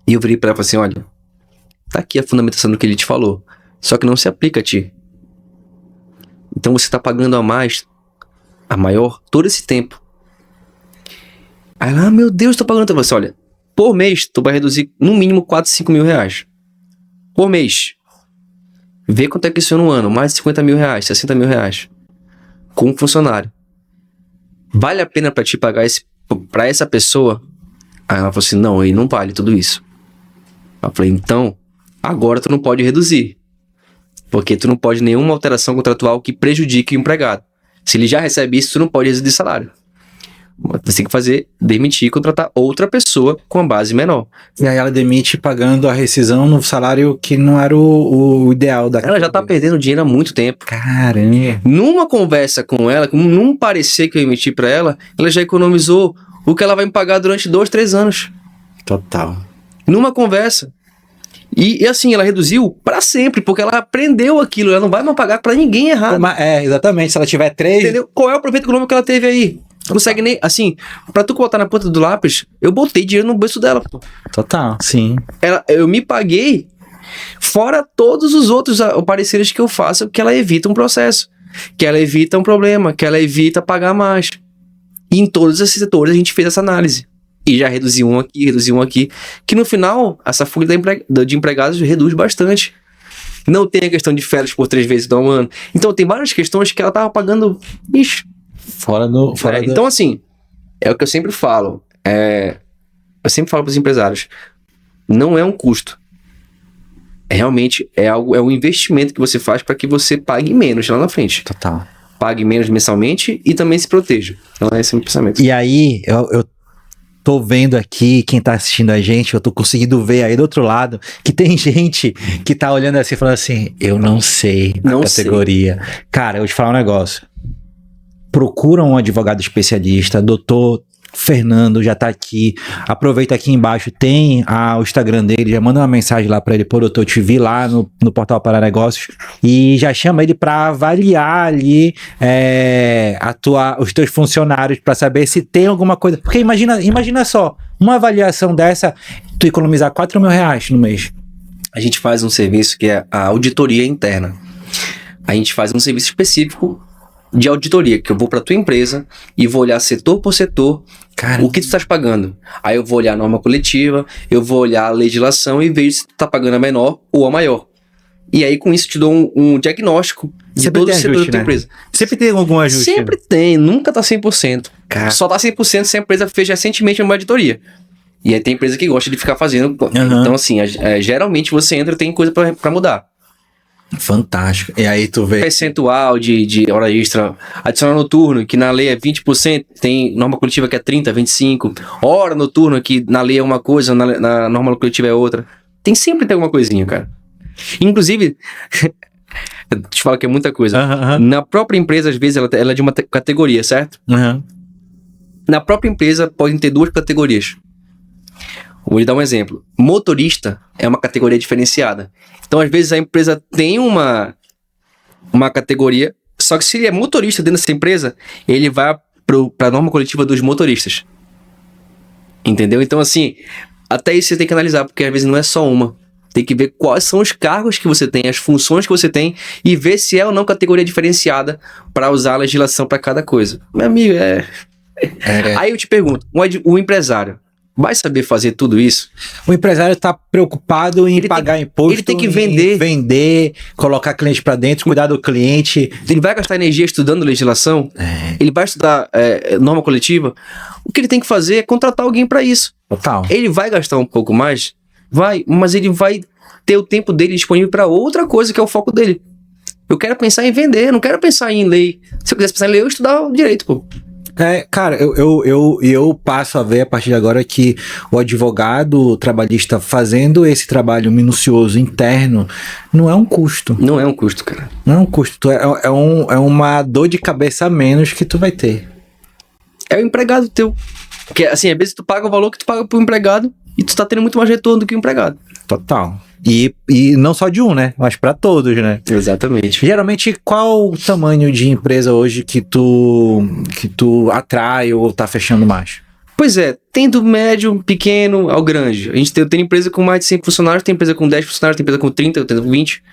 B: E eu virei para ela e falei assim, olha, tá aqui a fundamentação do que ele te falou. Só que não se aplica a ti. Então você está pagando a maior, todo esse tempo. Aí ela, meu Deus, tô pagando. Você, olha, por mês, tu vai reduzir no mínimo 4, 5 mil reais. Por mês. Vê quanto é que isso é no ano. Mais de 50 mil reais, 60 mil reais. Com um funcionário. Vale a pena pra ti pagar pra essa pessoa? Aí ela falou assim, não, aí não vale tudo isso. Eu falei, então, agora tu não pode reduzir. Porque tu não pode nenhuma alteração contratual que prejudique o empregado. Se ele já recebe isso, tu não pode reduzir salário. Você tem que demitir e contratar outra pessoa com a base menor.
A: E aí ela demite pagando a rescisão no salário que não era o ideal da
B: Ela já tá perdendo dinheiro há muito tempo.
A: Caramba.
B: Numa conversa com ela, num parecer que eu emiti pra ela, ela já economizou o que ela vai me pagar durante 2, 3 anos.
A: Total.
B: Numa conversa. E assim, ela reduziu pra sempre, porque ela aprendeu aquilo, ela não vai mais pagar pra ninguém errado.
A: Exatamente, se ela tiver 3...
B: Entendeu? Qual é o proveito econômico que ela teve aí? Não consegue nem, assim, pra tu botar na ponta do lápis, eu botei dinheiro no bolso dela, pô.
A: Total, sim.
B: Eu me paguei, fora todos os outros pareceres que eu faço, que ela evita um processo, que ela evita um problema, que ela evita pagar mais. E em todos esses setores a gente fez essa análise. E já reduziu um aqui, que no final, essa fuga de empregados reduz bastante. Não tem a questão de férias por 3 vezes no ano. Então tem várias questões que ela tava pagando, bicho. Então assim, é o que eu sempre falo. Eu sempre falo para os empresários, não é um custo. Realmente é um investimento que você faz para que você pague menos lá na frente.
A: Total.
B: Pague menos mensalmente e também se proteja. Então esse é o meu pensamento.
A: E aí, eu tô vendo aqui, quem tá assistindo a gente, eu tô conseguindo ver aí do outro lado, que tem gente que tá olhando assim, falando assim, eu não sei a categoria. Cara, eu vou te falar um negócio. Procura um advogado especialista, doutor Fernando já tá aqui, aproveita aqui embaixo, tem o Instagram dele, já manda uma mensagem lá pra ele, pô, doutor, eu te vi lá no Portal Para Negócios, e já chama ele pra avaliar ali os teus funcionários, pra saber se tem alguma coisa, porque imagina só, uma avaliação dessa, tu economizar 4 mil reais no mês.
B: A gente faz um serviço que é a auditoria interna. A gente faz um serviço específico de auditoria, que eu vou para tua empresa e vou olhar setor por setor. Caramba. O que tu estás pagando. Aí eu vou olhar a norma coletiva, eu vou olhar a legislação e vejo se tu tá pagando a menor ou a maior. E aí com isso te dou um diagnóstico de todo o setor da tua empresa.
A: Sempre tem algum ajuste?
B: Sempre tem, nunca tá 100%. Cara. Só tá 100% se a empresa fez recentemente uma auditoria. E aí tem empresa que gosta de ficar fazendo. Então assim, geralmente você entra e tem coisa para mudar.
A: Fantástico. E aí tu vê...
B: Percentual de hora extra adicional noturno, que na lei é 20%, tem norma coletiva que é 30%, 25%. Hora noturna, que na lei é uma coisa, na norma coletiva é outra. Sempre tem alguma coisinha, cara. Inclusive, eu te falo que é muita coisa. Na própria empresa, às vezes, ela é de uma categoria, certo? Na própria empresa, podem ter 2 categorias. Vou lhe dar um exemplo. Motorista é uma categoria diferenciada. Então, às vezes, a empresa tem uma categoria, só que se ele é motorista dentro dessa empresa, ele vai para a norma coletiva dos motoristas. Entendeu? Então, assim, até isso você tem que analisar, porque às vezes não é só uma. Tem que ver quais são os cargos que você tem, as funções que você tem, e ver se é ou não categoria diferenciada para usar a legislação para cada coisa. Meu amigo, Aí eu te pergunto, o empresário vai saber fazer tudo isso?
A: O empresário está preocupado em pagar imposto,
B: ele tem que vender,
A: colocar cliente para dentro, cuidar do cliente.
B: Ele vai gastar energia estudando legislação? Ele vai estudar norma coletiva? O que ele tem que fazer é contratar alguém para isso.
A: Total.
B: Ele vai gastar um pouco mais? Vai, mas ele vai ter o tempo dele disponível para outra coisa que é o foco dele. Eu quero pensar em vender, não quero pensar em lei. Se eu quisesse pensar em lei, eu ia estudar o direito, pô.
A: Cara, eu passo a ver a partir de agora que o advogado trabalhista fazendo esse trabalho minucioso interno não é um custo.
B: Não é um custo, cara.
A: Não é um custo, é uma dor de cabeça a menos que tu vai ter.
B: É o empregado teu. Porque, assim, às vezes tu paga o valor que tu paga pro empregado e tu tá tendo muito mais retorno do que o empregado.
A: Total. E não só de um, né? Mas para todos, né?
B: Exatamente.
A: Geralmente, qual o tamanho de empresa hoje que tu atrai ou tá fechando mais?
B: Pois é, tem do médio, pequeno ao grande. A gente tem empresa com mais de 100 funcionários, tem empresa com 10 funcionários, tem empresa com 30, tem 20.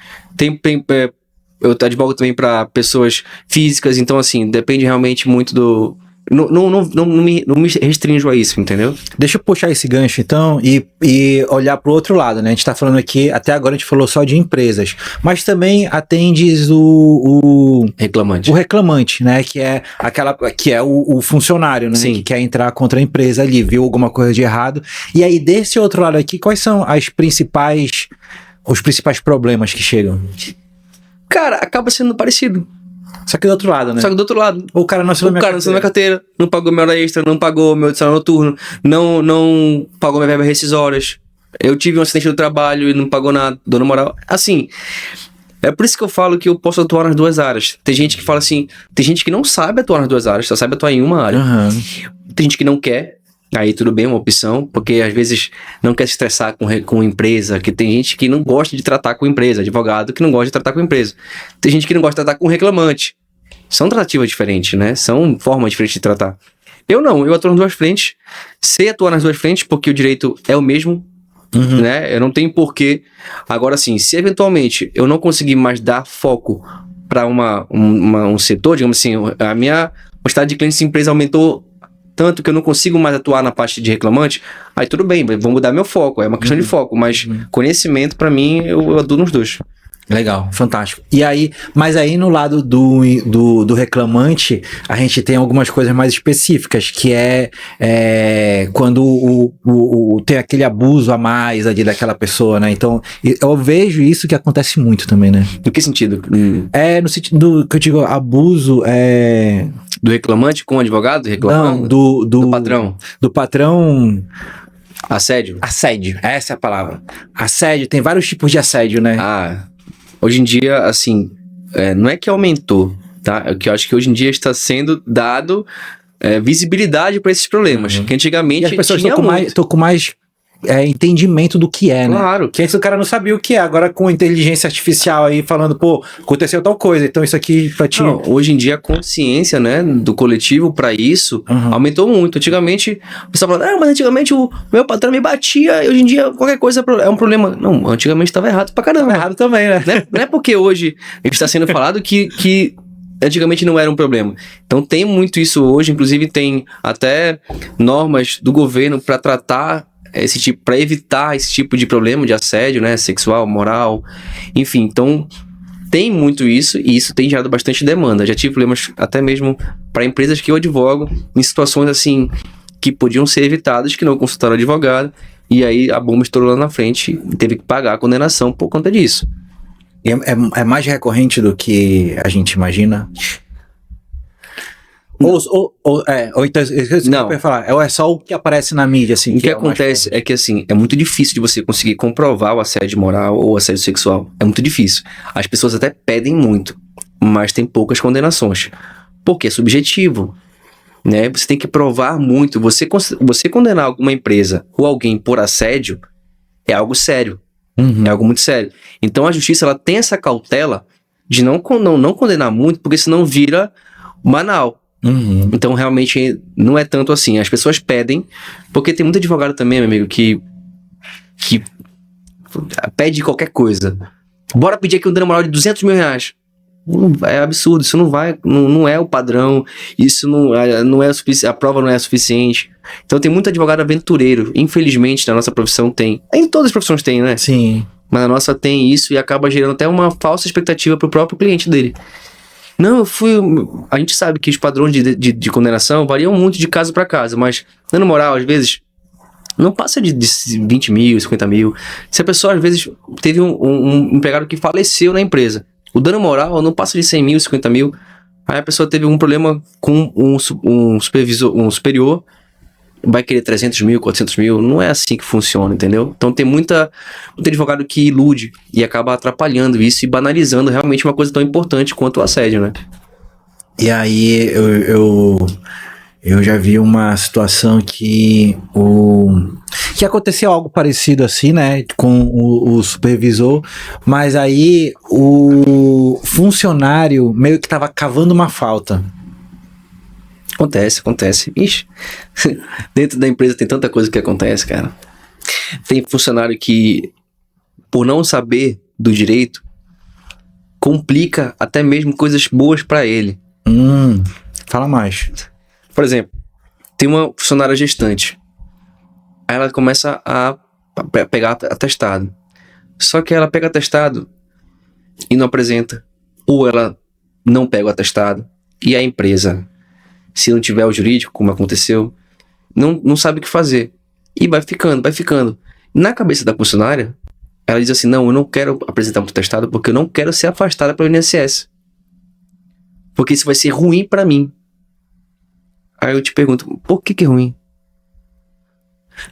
B: Eu advogo também para pessoas físicas, então assim, depende realmente muito do... Não me restringo a isso, entendeu?
A: Deixa eu puxar esse gancho, então, e olhar pro outro lado, né? A gente tá falando aqui, até agora a gente falou só de empresas, mas também atendes o
B: reclamante.
A: O reclamante, né? Que é o funcionário, né?
B: Sim.
A: Que quer entrar contra a empresa ali, viu alguma coisa de errado. E aí, desse outro lado aqui, quais são os principais problemas que chegam?
B: Cara, acaba sendo parecido.
A: Só que do outro lado, né?
B: Só que do outro lado.
A: O cara não assinou minha
B: carteira, não pagou minha hora extra, não pagou meu adicional noturno, não pagou minha verba rescisórias. Eu tive um acidente no trabalho e não pagou nada, dona moral. Assim, é por isso que eu falo que eu posso atuar nas duas áreas. Tem gente que fala assim, tem gente que não sabe atuar nas duas áreas, só sabe atuar em uma área.
A: Uhum.
B: Tem gente que não quer, aí tudo bem, uma opção, porque às vezes não quer se estressar com empresa, que tem gente que não gosta de tratar com empresa, advogado que não gosta de tratar com empresa. Tem gente que não gosta de tratar com reclamante. São tratativas diferentes, né? São formas diferentes de tratar. Eu atuo nas duas frentes, sei atuar nas duas frentes porque o direito é o mesmo, né? Eu não tenho porquê. Agora sim, se eventualmente eu não conseguir mais dar foco para um setor, digamos assim, a minha quantidade de clientes de empresa aumentou tanto que eu não consigo mais atuar na parte de reclamante, aí tudo bem, vou mudar meu foco, é uma questão de foco, mas conhecimento, para mim, eu atuo nos dois.
A: Legal, fantástico. E aí, mas aí no lado do reclamante, a gente tem algumas coisas mais específicas, que é quando tem aquele abuso a mais ali daquela pessoa, né? Então, eu vejo isso que acontece muito também, né?
B: No que sentido?
A: No sentido que eu digo, abuso
B: do reclamante com o advogado?
A: Não, do
B: patrão.
A: Do patrão...
B: Assédio?
A: Assédio, essa é a palavra. Assédio, tem vários tipos de assédio, né?
B: Hoje em dia, assim, não é que aumentou, tá? É que eu acho que hoje em dia está sendo dado visibilidade para esses problemas, que antigamente
A: e as pessoas estão com mais entendimento do que é, né?
B: Claro.
A: Que antes o cara não sabia o que é, agora com inteligência artificial aí falando, pô, aconteceu tal coisa, então isso aqui pra ti...
B: Não, hoje em dia a consciência, né, do coletivo pra isso aumentou muito. Antigamente, o pessoal falava, mas antigamente o meu patrão me batia, e hoje em dia qualquer coisa é um problema. Não, antigamente tava errado pra caramba.
A: Tava errado também, né?
B: Não é porque hoje está sendo falado que antigamente não era um problema. Então tem muito isso hoje, inclusive tem até normas do governo para tratar para evitar esse tipo de problema de assédio, né, sexual, moral, enfim. Então tem muito isso e isso tem gerado bastante demanda. Já tive problemas até mesmo para empresas que eu advogo em situações assim que podiam ser evitadas, que não consultaram advogado, e aí a bomba estourou lá na frente e teve que pagar a condenação por conta disso.
A: É mais recorrente do que a gente imagina? Ou então,
B: não.
A: Eu falar, é só o que aparece na mídia, assim.
B: O que acontece é que, assim, é muito difícil de você conseguir comprovar o assédio moral ou o assédio sexual. É muito difícil. As pessoas até pedem muito, mas tem poucas condenações. Porque é subjetivo, né? Você tem que provar muito. Você condenar alguma empresa ou alguém por assédio é algo sério. É algo muito sério. Então, a justiça, ela tem essa cautela de não condenar muito, porque senão vira banal. Então, realmente, não é tanto assim. As pessoas pedem, porque tem muito advogado também, meu amigo, que pede qualquer coisa. Bora pedir aqui um dano moral de R$200 mil. É absurdo, isso não é o padrão, isso não é o suficiente, a prova não é suficiente. Então tem muito advogado aventureiro, infelizmente na nossa profissão tem. Em todas as profissões tem, né?
A: Sim.
B: Mas a nossa tem isso e acaba gerando até uma falsa expectativa pro próprio cliente dele. Não, a gente sabe que os padrões de condenação variam muito de caso para caso, mas dando moral, às vezes, não passa de 20 mil, 50 mil. Se a pessoa, às vezes, teve um empregado que faleceu na empresa, o dano moral não passa de 100 mil, 50 mil. Aí a pessoa teve um problema com um superior, vai querer 300 mil, 400 mil. Não é assim que funciona, entendeu? Então tem muito advogado que ilude e acaba atrapalhando isso e banalizando realmente uma coisa tão importante quanto o assédio, né?
A: E aí eu já vi uma situação que aconteceu algo parecido assim, né, com o supervisor, mas aí o funcionário meio que tava cavando uma falta.
B: Acontece. Ixi, dentro da empresa tem tanta coisa que acontece, cara. Tem funcionário que, por não saber do direito, complica até mesmo coisas boas pra ele.
A: Fala mais.
B: Por exemplo, tem uma funcionária gestante. Aí ela começa a pegar atestado. Só que ela pega atestado e não apresenta. Ou ela não pega o atestado. E a empresa, se não tiver o jurídico, como aconteceu, não sabe o que fazer. E vai ficando. Na cabeça da funcionária, ela diz assim, não, eu não quero apresentar um atestado porque eu não quero ser afastada pelo INSS. Porque isso vai ser ruim pra mim. Aí eu te pergunto, por que é ruim?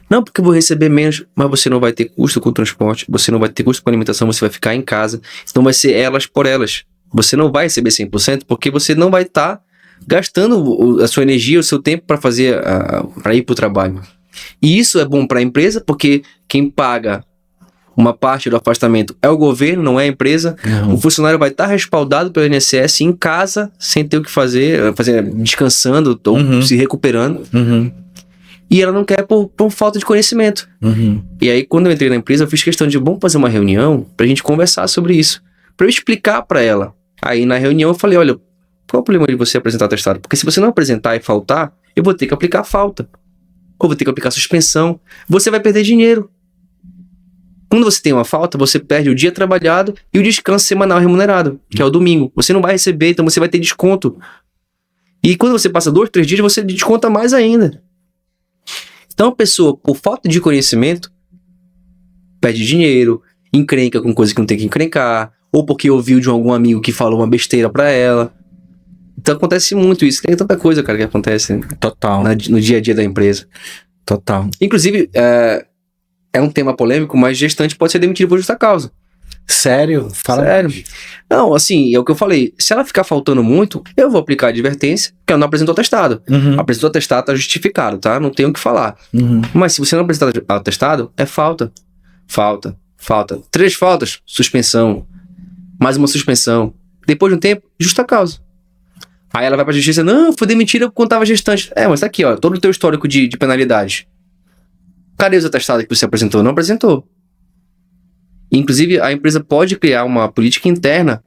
B: Não, porque eu vou receber menos, mas você não vai ter custo com o transporte, você não vai ter custo com a alimentação, você vai ficar em casa. Então vai ser elas por elas. Você não vai receber 100% porque você não vai estar gastando a sua energia, o seu tempo para fazer, para ir para o trabalho. E isso é bom para a empresa porque quem paga uma parte do afastamento é o governo, não é a empresa. O funcionário vai estar respaldado pelo INSS em casa, sem ter o que fazer descansando ou se recuperando. E ela não quer por falta de conhecimento. E aí, quando eu entrei na empresa, eu fiz questão de, vamos fazer uma reunião pra gente conversar sobre isso. Pra eu explicar pra ela. Aí, na reunião, eu falei, olha, qual é o problema de você apresentar atestado? Porque se você não apresentar e faltar, eu vou ter que aplicar falta. Ou vou ter que aplicar suspensão. Você vai perder dinheiro. Quando você tem uma falta, você perde o dia trabalhado e o descanso semanal remunerado, que é o domingo. Você não vai receber, então você vai ter desconto. E quando você passa 2, 3 dias, você desconta mais ainda. Então a pessoa, por falta de conhecimento, perde dinheiro, encrenca com coisa que não tem que encrencar, ou porque ouviu de algum amigo que falou uma besteira pra ela. Então acontece muito isso. Tem tanta coisa, cara, que acontece
A: Total.
B: No dia a dia da empresa.
A: Total.
B: Inclusive, é um tema polêmico, mas gestante pode ser demitido por justa causa.
A: Sério?
B: Sério. Não, assim, é o que eu falei. Se ela ficar faltando muito, eu vou aplicar a advertência, porque ela não apresentou atestado. Apresentou atestado, tá justificado, tá? Não tem o que falar. Mas se você não apresentar atestado, é falta. Falta. 3 faltas, suspensão. Mais uma suspensão. Depois de um tempo, justa causa. Aí ela vai pra justiça, não, foi demitida quando tava gestante. Mas tá aqui, ó, todo o teu histórico de penalidade. Cadê os atestados que você apresentou? Não apresentou. Inclusive, a empresa pode criar uma política interna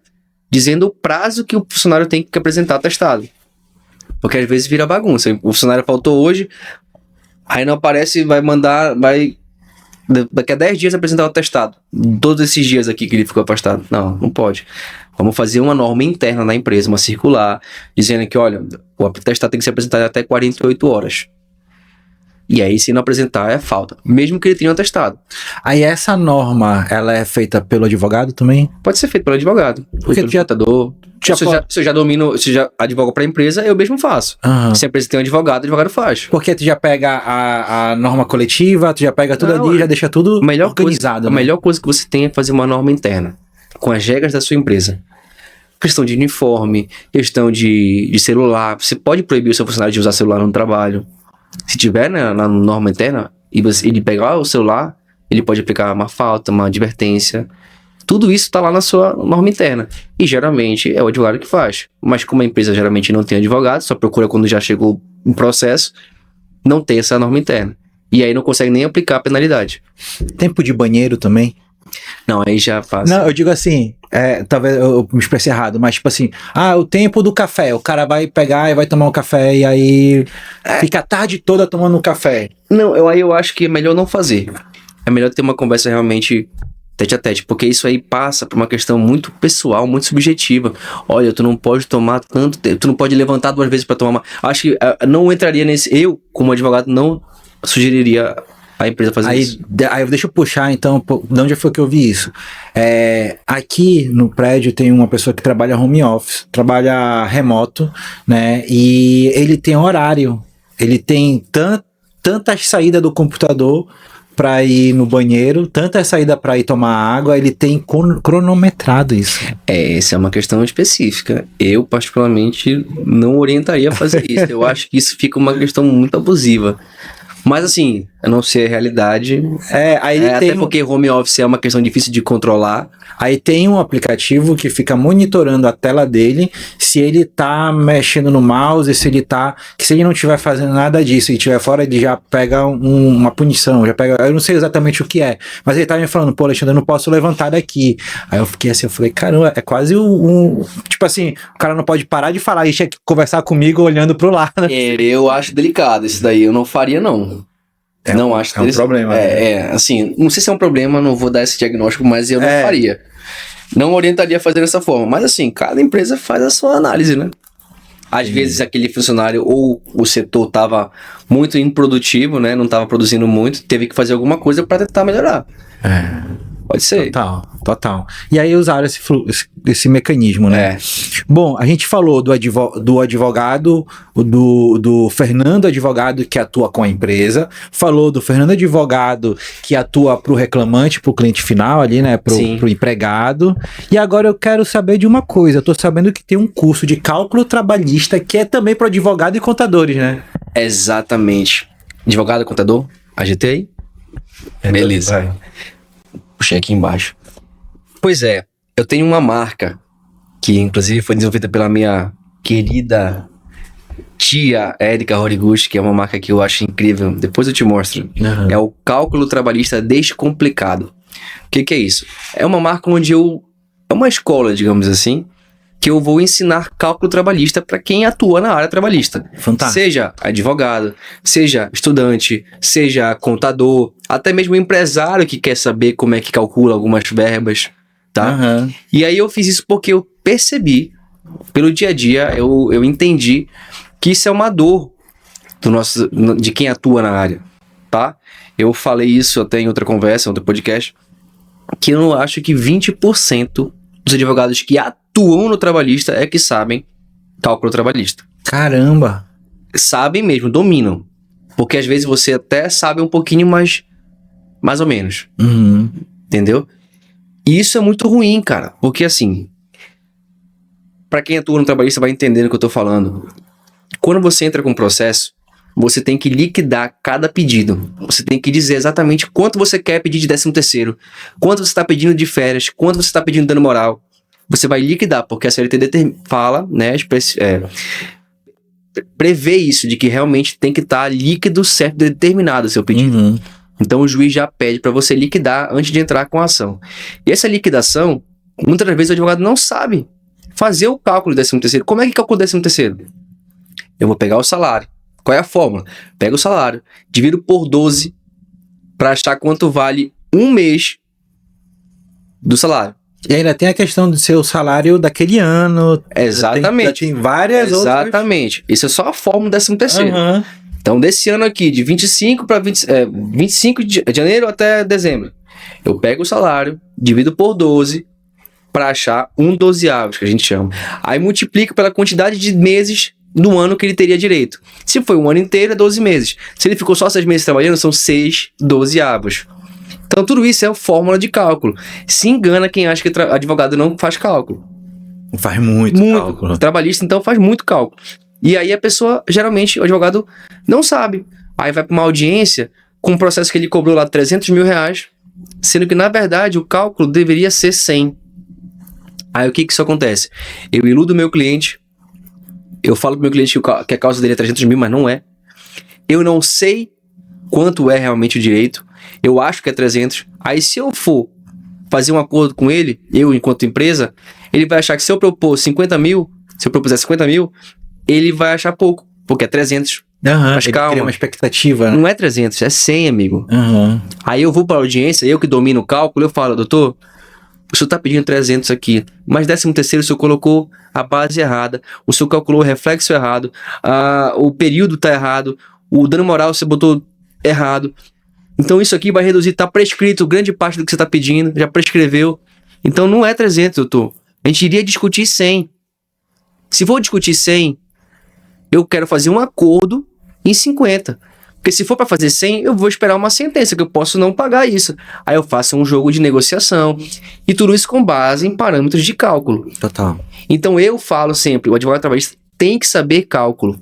B: dizendo o prazo que o funcionário tem que apresentar atestado. Porque às vezes vira bagunça. O funcionário faltou hoje, aí não aparece, daqui a 10 dias apresentar o atestado. Todos esses dias aqui que ele ficou afastado. Não pode. Vamos fazer uma norma interna na empresa, uma circular, dizendo que, olha, o atestado tem que ser apresentado até 48 horas. E aí, se não apresentar, é falta. Mesmo que ele tenha um atestado.
A: Aí essa norma, ela é feita pelo advogado também?
B: Pode ser feito pelo advogado.
A: Porque
B: pelo contador. Se eu já domino, se eu já advogo para a empresa, eu mesmo faço. Se a empresa tem um advogado, o advogado faz.
A: Porque tu já pega a norma coletiva, tu já pega tudo ali, já deixa tudo organizado.
B: A melhor coisa que você tem é fazer uma norma interna, com as regras da sua empresa. Questão de uniforme, questão de celular. Você pode proibir o seu funcionário de usar celular no trabalho. Se tiver, né, na norma interna, e ele pegar o celular, ele pode aplicar uma falta, uma advertência. Tudo isso está lá na sua norma interna. E geralmente é o advogado que faz. Mas como a empresa geralmente não tem advogado, só procura quando já chegou um processo, não tem essa norma interna. E aí não consegue nem aplicar a penalidade.
A: Tempo de banheiro também?
B: Não, aí já passa.
A: Não, eu digo assim, talvez eu me expressei errado, mas tipo assim, o tempo do café, o cara vai pegar e vai tomar um café e aí fica a tarde toda tomando um café.
B: Não, eu acho que é melhor não fazer. É melhor ter uma conversa realmente tete a tete, porque isso aí passa por uma questão muito pessoal, muito subjetiva. Olha, tu não pode tomar tanto tempo, tu não pode levantar 2 vezes pra tomar acho que não entraria nesse, eu como advogado não sugeriria a empresa fazer isso.
A: Aí deixa eu puxar então, de onde foi que eu vi isso? Aqui no prédio tem uma pessoa que trabalha home office, trabalha remoto, né? E ele tem horário, ele tem tantas saídas do computador para ir no banheiro, tanta saída para ir tomar água, ele tem cronometrado isso.
B: Essa é uma questão específica. Eu, particularmente, não orientaria a fazer isso. Eu acho que isso fica uma questão muito abusiva. Mas assim, a não ser a realidade. Até porque home office é uma questão difícil de controlar.
A: Aí tem um aplicativo que fica monitorando a tela dele, se ele tá mexendo no mouse, se ele não estiver fazendo nada disso e estiver fora, ele já pega uma punição, eu não sei exatamente o que é, mas ele tá me falando, pô, Alexandre, eu não posso levantar daqui. Aí eu fiquei assim, eu falei, caramba, é quase tipo assim, o cara não pode parar de falar e tinha que conversar comigo olhando pro lado.
B: Eu acho delicado isso daí, eu não faria não. Não acho
A: um problema.
B: Assim, não sei se é um problema, não vou dar esse diagnóstico, mas eu não faria. Não orientaria a fazer dessa forma. Mas assim, cada empresa faz a sua análise, né? Às vezes aquele funcionário ou o setor estava muito improdutivo, né? Não estava produzindo muito, teve que fazer alguma coisa para tentar melhorar. Pode ser.
A: Total. E aí usaram esse mecanismo, né? Bom, a gente falou do advogado, do Fernando advogado que atua com a empresa, falou do Fernando advogado que atua pro reclamante, pro cliente final ali, né? Pro empregado. E agora eu quero saber de uma coisa, eu tô sabendo que tem um curso de cálculo trabalhista que é também pro advogado e contadores, né?
B: Exatamente. Advogado, contador, AGT aí? Beleza.
A: Vai.
B: Puxei aqui embaixo. Pois é, eu tenho uma marca que inclusive foi desenvolvida pela minha querida tia Érica Horiguchi, que é uma marca que eu acho incrível. Depois eu te mostro. É o Cálculo Trabalhista Descomplicado. O que é isso? É uma marca onde é uma escola, digamos assim, que eu vou ensinar cálculo trabalhista para quem atua na área trabalhista.
A: Fantástico.
B: Seja advogado, seja estudante, seja contador, até mesmo empresário que quer saber como é que calcula algumas verbas, tá? E aí eu fiz isso porque eu percebi, pelo dia a dia, eu entendi que isso é uma dor de quem atua na área, tá? Eu falei isso até em outra conversa, em outro podcast, que eu acho que 20% dos advogados que atuam no trabalhista é que sabem cálculo trabalhista.
A: Caramba!
B: Sabem mesmo, dominam. Porque às vezes você até sabe um pouquinho, mas mais ou menos. Entendeu? E isso é muito ruim, cara. Porque assim, pra quem atua no trabalhista vai entender o que eu tô falando. Quando você entra com um processo, você tem que liquidar cada pedido. Você tem que dizer exatamente quanto você quer pedir de 13º, quanto você está pedindo de férias, quanto você está pedindo de dano moral. Você vai liquidar, porque a CLT fala, né, prevê isso, de que realmente tem que estar líquido, certo, determinado o seu pedido. Então o juiz já pede para você liquidar antes de entrar com a ação. E essa liquidação, muitas das vezes o advogado não sabe fazer o cálculo do 13º. Como é que calcula o 13º? Eu vou pegar o salário. Qual é a fórmula? Pega o salário, divido por 12 para achar quanto vale um mês do salário.
A: E ainda tem a questão de ser o salário daquele ano.
B: Exatamente.
A: Tem várias outras.
B: Exatamente. Isso é só a fórmula do 13º. Então, desse ano aqui, de 25 de janeiro até dezembro, eu pego o salário, divido por 12 para achar um dozeavos, que a gente chama. Aí multiplico pela quantidade de meses do ano que ele teria direito. Se foi um ano inteiro, é 12 meses. Se ele ficou só 6 meses trabalhando, são 6 dozeavos. Então, tudo isso é a fórmula de cálculo. Se engana quem acha que advogado não faz cálculo.
A: Faz muito cálculo.
B: O trabalhista, então, faz muito cálculo. E aí a pessoa, geralmente, o advogado não sabe. Aí vai para uma audiência com um processo que ele cobrou lá 300 mil reais, sendo que, na verdade, o cálculo deveria ser 100. Aí o que isso acontece? Eu iludo o meu cliente, eu falo pro meu cliente que a causa dele é 300 mil, mas não é. Eu não sei quanto é realmente o direito. Eu acho que é 300. Aí se eu for fazer um acordo com ele, eu enquanto empresa, ele vai achar que se eu propor 50 mil, se eu propuser 50 mil, ele vai achar pouco, porque é 300. Mas
A: ele
B: calma,
A: cria uma expectativa, né?
B: não é 300, é 100, amigo.
A: Uhum.
B: Aí eu vou para a audiência, eu que domino o cálculo, eu falo, doutor, o senhor está pedindo 300 aqui, mas 13º o senhor colocou a base errada, o senhor calculou o reflexo errado, o período está errado, o dano moral você botou errado. Então isso aqui vai reduzir, está prescrito grande parte do que você está pedindo, já prescreveu. Então não é 300, doutor. A gente iria discutir 100. Se for discutir 100, eu quero fazer um acordo em 50. Porque se for para fazer 100, eu vou esperar uma sentença, que eu posso não pagar isso. Aí eu faço um jogo de negociação. E tudo isso com base em parâmetros de cálculo.
A: Total.
B: Então eu falo sempre, o advogado trabalhista tem que saber cálculo.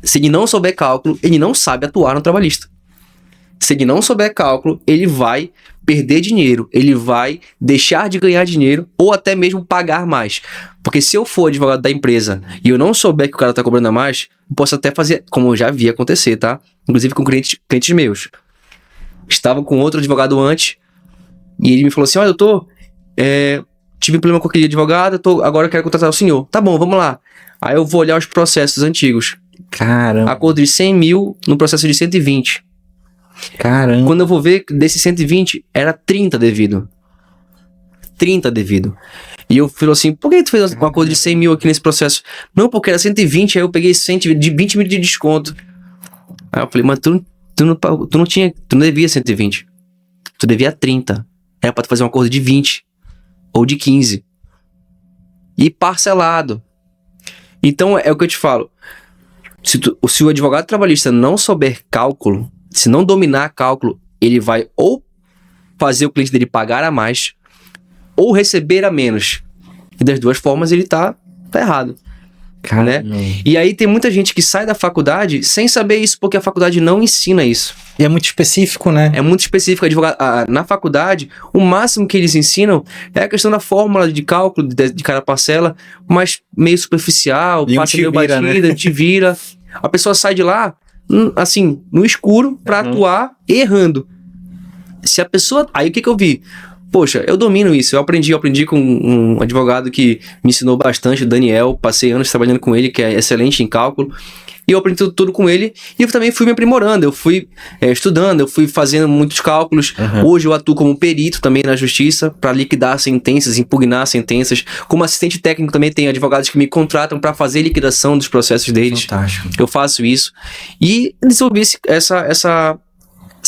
B: Se ele não souber cálculo, ele não sabe atuar no trabalhista. Se ele não souber cálculo, ele vai perder dinheiro, ele vai deixar de ganhar dinheiro ou até mesmo pagar mais. Porque se eu for advogado da empresa e eu não souber que o cara tá cobrando a mais, eu posso até fazer, como eu já vi acontecer, tá? Inclusive com clientes meus. Estava com outro advogado antes e ele me falou assim, olha, doutor, tive um problema com aquele advogado, agora eu quero contratar o senhor. Tá bom, vamos lá. Aí eu vou olhar os processos antigos.
A: Caramba.
B: Acordo de 100 mil no processo de 120.
A: Caramba.
B: Quando eu vou ver, desses 120, era 30 devido. 30 devido. E eu falo assim, por que tu fez um acordo de 100 mil aqui nesse processo? Não, porque era 120, aí eu peguei 20 mil de desconto. Aí eu falei, mas tu não devia 120. Tu devia 30. Era pra tu fazer um acordo de 20. Ou de 15. E parcelado. Então, é o que eu te falo. Se o advogado trabalhista não souber cálculo, se não dominar cálculo, ele vai ou fazer o cliente dele pagar a mais, ou receber a menos. E das duas formas ele tá errado. Né? E aí tem muita gente que sai da faculdade sem saber isso, porque a faculdade não ensina isso.
A: E é muito específico, né?
B: É muito específico. Na faculdade, o máximo que eles ensinam é a questão da fórmula de cálculo de cada parcela, mas meio superficial, passa meio batida, né? Te vira. A pessoa sai de lá, assim, no escuro, pra atuar errando. Se a pessoa... Aí o que eu vi? Poxa, eu domino isso. Eu aprendi com um advogado que me ensinou bastante, o Daniel. Passei anos trabalhando com ele, que é excelente em cálculo. E eu aprendi tudo com ele. E eu também fui me aprimorando. Eu fui estudando, eu fui fazendo muitos cálculos. Hoje eu atuo como perito também na justiça para liquidar sentenças, impugnar sentenças. Como assistente técnico também tem advogados que me contratam para fazer liquidação dos processos deles.
A: Fantástico.
B: Eu faço isso. E desenvolvi essa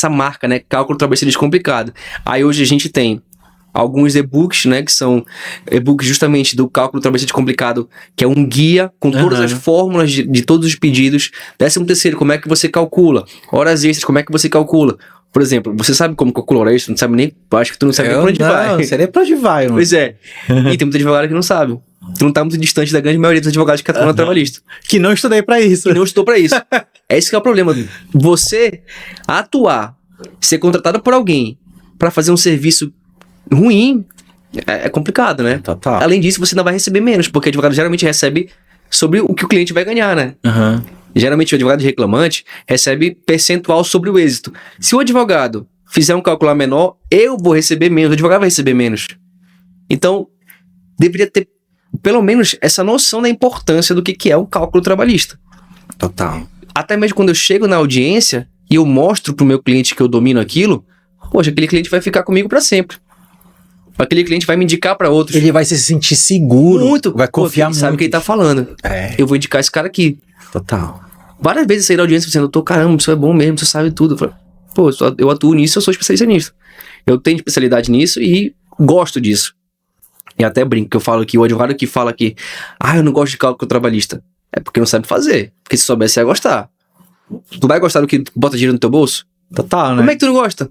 B: marca, né? Cálculo trabalhista descomplicado. Aí hoje a gente tem alguns e-books, né, que são e-books justamente do cálculo trabalhista descomplicado, que é um guia com todas as fórmulas de todos os pedidos. 13º, como é que você calcula? Horas extras, como é que você calcula? Por exemplo, você sabe como calcula hora extra? Não sabe nem, acho que tu não sabe nem pra onde vai.
A: Não, seria pra onde vai. Mano.
B: Pois é. E tem muita advogada que não sabe. Tu não tá muito distante da grande maioria dos advogados que atuam na trabalhista.
A: Que não estudei pra isso.
B: Que não estudou pra isso. É esse que é o problema. Você atuar, ser contratado por alguém pra fazer um serviço ruim, é complicado, né?
A: Total.
B: Além disso, você ainda vai receber menos, porque o advogado geralmente recebe sobre o que o cliente vai ganhar, né? Geralmente o advogado reclamante recebe percentual sobre o êxito. Se o advogado fizer um cálculo menor, eu vou receber menos, o advogado vai receber menos. Então, deveria ter pelo menos essa noção da importância do que é o cálculo trabalhista.
A: Total.
B: Até mesmo quando eu chego na audiência e eu mostro pro meu cliente que eu domino aquilo, poxa, aquele cliente vai ficar comigo para sempre. Aquele cliente vai me indicar para outros.
A: Ele vai se sentir seguro.
B: Muito.
A: Vai confiar muito.
B: Sabe o que ele tá falando. Eu vou indicar esse cara aqui.
A: Total.
B: Várias vezes eu saí da audiência dizendo, doutor, caramba, isso é bom mesmo, você sabe tudo. Eu falei, pô, eu atuo nisso, eu sou especialista nisso. Eu tenho especialidade nisso e gosto disso. E até brinco, que eu falo aqui, o advogado que fala aqui, eu não gosto de cálculo trabalhista. É porque não sabe fazer. Porque se soubesse, ia gostar. Tu vai gostar do que bota dinheiro no teu bolso?
A: Total, né?
B: Como é que tu não gosta?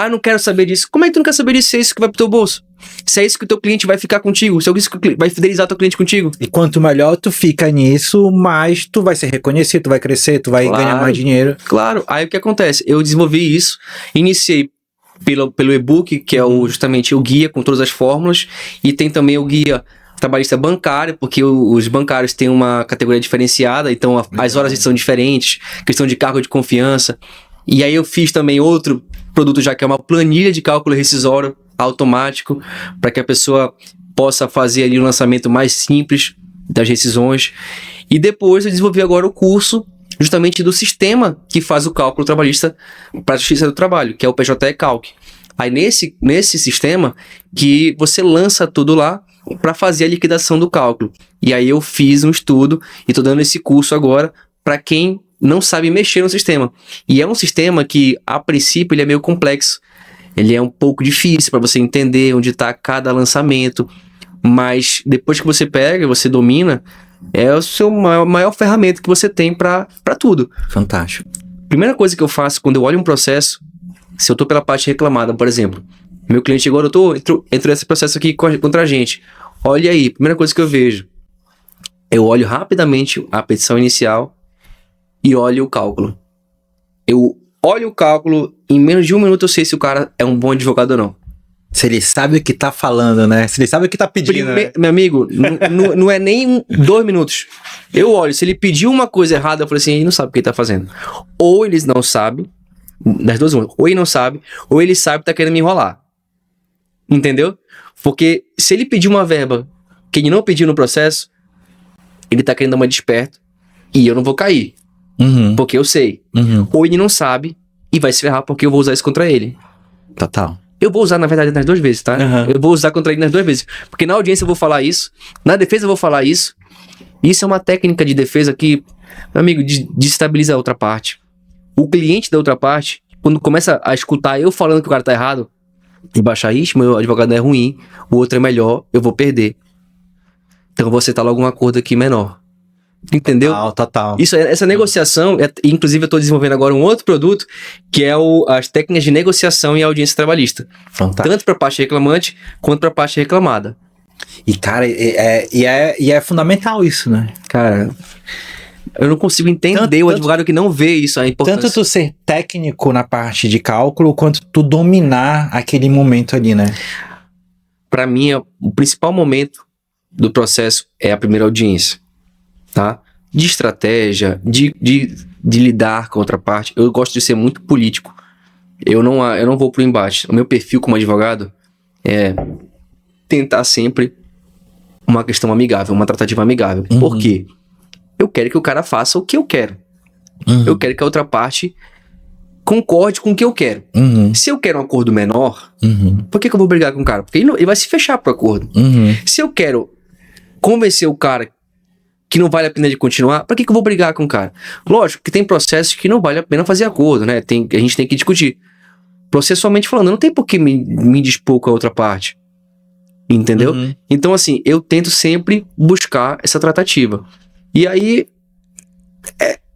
B: Eu não quero saber disso. Como é que tu não quer saber disso se é isso que vai pro teu bolso? Se é isso que o teu cliente vai ficar contigo? Se é isso que vai fidelizar teu cliente contigo?
A: E quanto melhor tu fica nisso, mais tu vai ser reconhecido, tu vai crescer, tu vai ganhar mais dinheiro.
B: Claro. Aí o que acontece? Eu desenvolvi isso, iniciei pelo e-book, que é justamente o guia com todas as fórmulas, e tem também o guia trabalhista bancário, porque os bancários têm uma categoria diferenciada, então as horas são diferentes, questão de cargo de confiança. E aí eu fiz também outro produto já que é uma planilha de cálculo rescisório automático, para que a pessoa possa fazer ali um lançamento mais simples das rescisões. E depois eu desenvolvi agora o curso justamente do sistema que faz o cálculo trabalhista para a Justiça do Trabalho, que é o PJE-Calc. Aí nesse sistema que você lança tudo lá para fazer a liquidação do cálculo. E aí eu fiz um estudo e estou dando esse curso agora para quem não sabe mexer no sistema. E é um sistema que, a princípio, ele é meio complexo. Ele é um pouco difícil para você entender onde está cada lançamento, mas depois que você pega, você domina, é o seu maior ferramenta que você tem para tudo.
A: Fantástico.
B: Primeira coisa que eu faço quando eu olho um processo, se eu estou pela parte reclamada, por exemplo, meu cliente chegou, doutor, entrou esse processo aqui contra a gente. Olha aí, primeira coisa que eu vejo, eu olho rapidamente a petição inicial e olho o cálculo. Eu olho o cálculo, em menos de 1 minuto eu sei se o cara é um bom advogado ou não.
A: Se ele sabe o que tá falando, né? Se ele sabe o que tá pedindo, né?
B: Meu amigo, não é nem 2 minutos. Eu olho, se ele pediu uma coisa errada, eu falo assim, ele não sabe o que ele tá fazendo. Ou eles não sabem, das duas uma, ou ele não sabe, ou ele sabe que tá querendo me enrolar. Entendeu? Porque se ele pedir uma verba que ele não pediu no processo, ele tá querendo dar uma desperto e eu não vou cair. Porque eu sei. Ou ele não sabe e vai se ferrar porque eu vou usar isso contra ele.
A: Total.
B: Eu vou usar, na verdade, nas 2 vezes, tá? Eu vou usar contra ele nas 2 vezes. Porque na audiência eu vou falar isso, na defesa eu vou falar isso. Isso é uma técnica de defesa que, meu amigo, desestabiliza a outra parte. O cliente da outra parte, quando começa a escutar eu falando que o cara tá errado, e baixar, ixi, meu advogado é ruim, o outro é melhor, eu vou perder. Então eu vou aceitar logo um acordo aqui menor. Entendeu?
A: Total.
B: Essa negociação, inclusive eu estou desenvolvendo agora um outro produto, que é as técnicas de negociação em audiência trabalhista.
A: Fantástico.
B: Tanto para a parte reclamante, quanto para a parte reclamada.
A: E, cara, é fundamental isso, né?
B: Cara, eu não consigo entender o advogado que não vê isso, a importância.
A: Tanto tu ser técnico na parte de cálculo, quanto tu dominar aquele momento ali, né?
B: Para mim, o principal momento do processo é a primeira audiência. Tá? De estratégia, de lidar com a outra parte. Eu gosto de ser muito político. Eu não vou pro embate. O meu perfil como advogado é tentar sempre uma questão amigável, uma tratativa amigável. Por quê? Eu quero que o cara faça o que eu quero. Eu quero que a outra parte concorde com o que eu quero. Se eu quero um acordo menor, por que eu vou brigar com o cara? Porque ele vai se fechar pro acordo. Se eu quero convencer o cara que não vale a pena de continuar, pra que eu vou brigar com o cara? Lógico que tem processos que não vale a pena fazer acordo, né? A gente tem que discutir. Processualmente falando, não tem por que me dispor com a outra parte. Entendeu? Então, assim, eu tento sempre buscar essa tratativa. E aí,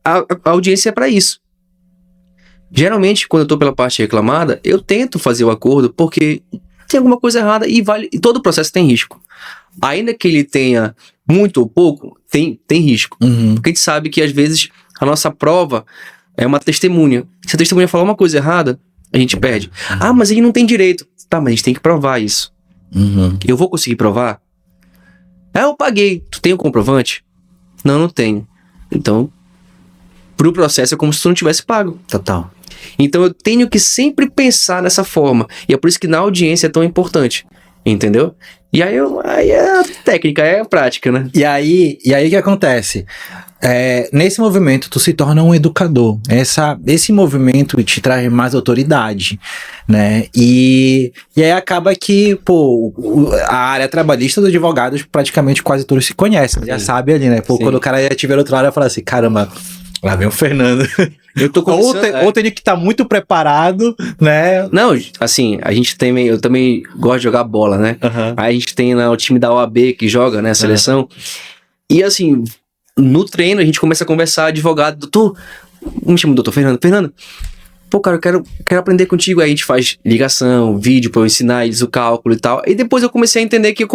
B: a audiência é pra isso. Geralmente, quando eu tô pela parte reclamada, eu tento fazer o acordo porque tem alguma coisa errada e todo o processo tem risco. Ainda que ele tenha muito ou pouco, tem risco. Porque a gente sabe que, às vezes, a nossa prova é uma testemunha. Se a testemunha falar uma coisa errada, a gente perde. Ah, mas ele não tem direito. Tá, mas a gente tem que provar isso. Eu vou conseguir provar? Eu paguei. Tu tem o comprovante? Não tenho. Então, pro processo é como se tu não tivesse pago.
A: Total.
B: Então, eu tenho que sempre pensar nessa forma. E é por isso que na audiência é tão importante. Entendeu? E aí é a técnica, é a prática, né?
A: E aí o que acontece? Nesse movimento, tu se torna um educador. Esse movimento te traz mais autoridade, né? E aí acaba que, pô, a área trabalhista dos advogados, praticamente quase todos se conhecem. Já sabe ali, né? Pô, quando o cara já tiver outro lado, fala assim, caramba, lá vem o Fernando.
B: Eu tô
A: ou tenho que estar muito preparado, né?
B: Não, assim, eu também gosto de jogar bola, né? Aí a gente tem lá o time da OAB que joga, né, a seleção. E assim, no treino a gente começa a conversar, advogado, doutor, me chama o doutor Fernando, pô, cara, eu quero aprender contigo. Aí a gente faz ligação, vídeo pra eu ensinar eles o cálculo e tal. E depois eu comecei a entender que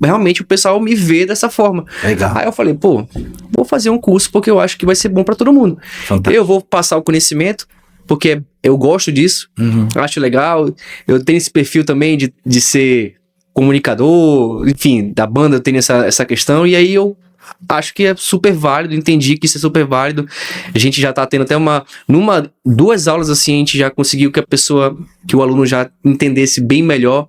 B: realmente o pessoal me vê dessa forma.
A: Legal.
B: Aí eu falei, pô, vou fazer um curso porque eu acho que vai ser bom pra todo mundo.
A: Fantástico.
B: Eu vou passar o conhecimento porque eu gosto disso, acho legal. Eu tenho esse perfil também de ser comunicador, enfim, da banda eu tenho essa questão. E aí eu acho que é super válido, entendi que isso é super válido. A gente já tá tendo até duas aulas assim, a gente já conseguiu que o aluno já entendesse bem melhor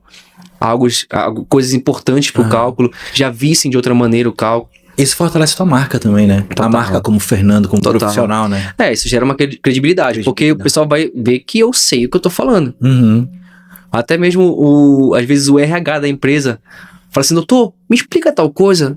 B: coisas importantes pro cálculo, já vissem de outra maneira o cálculo.
A: Isso fortalece a tua marca também, né?
B: Total.
A: A marca como Fernando, como profissional, né?
B: Isso gera uma credibilidade, porque o pessoal vai ver que eu sei o que eu tô falando. Até mesmo, às vezes, o RH da empresa fala assim, doutor, me explica tal coisa.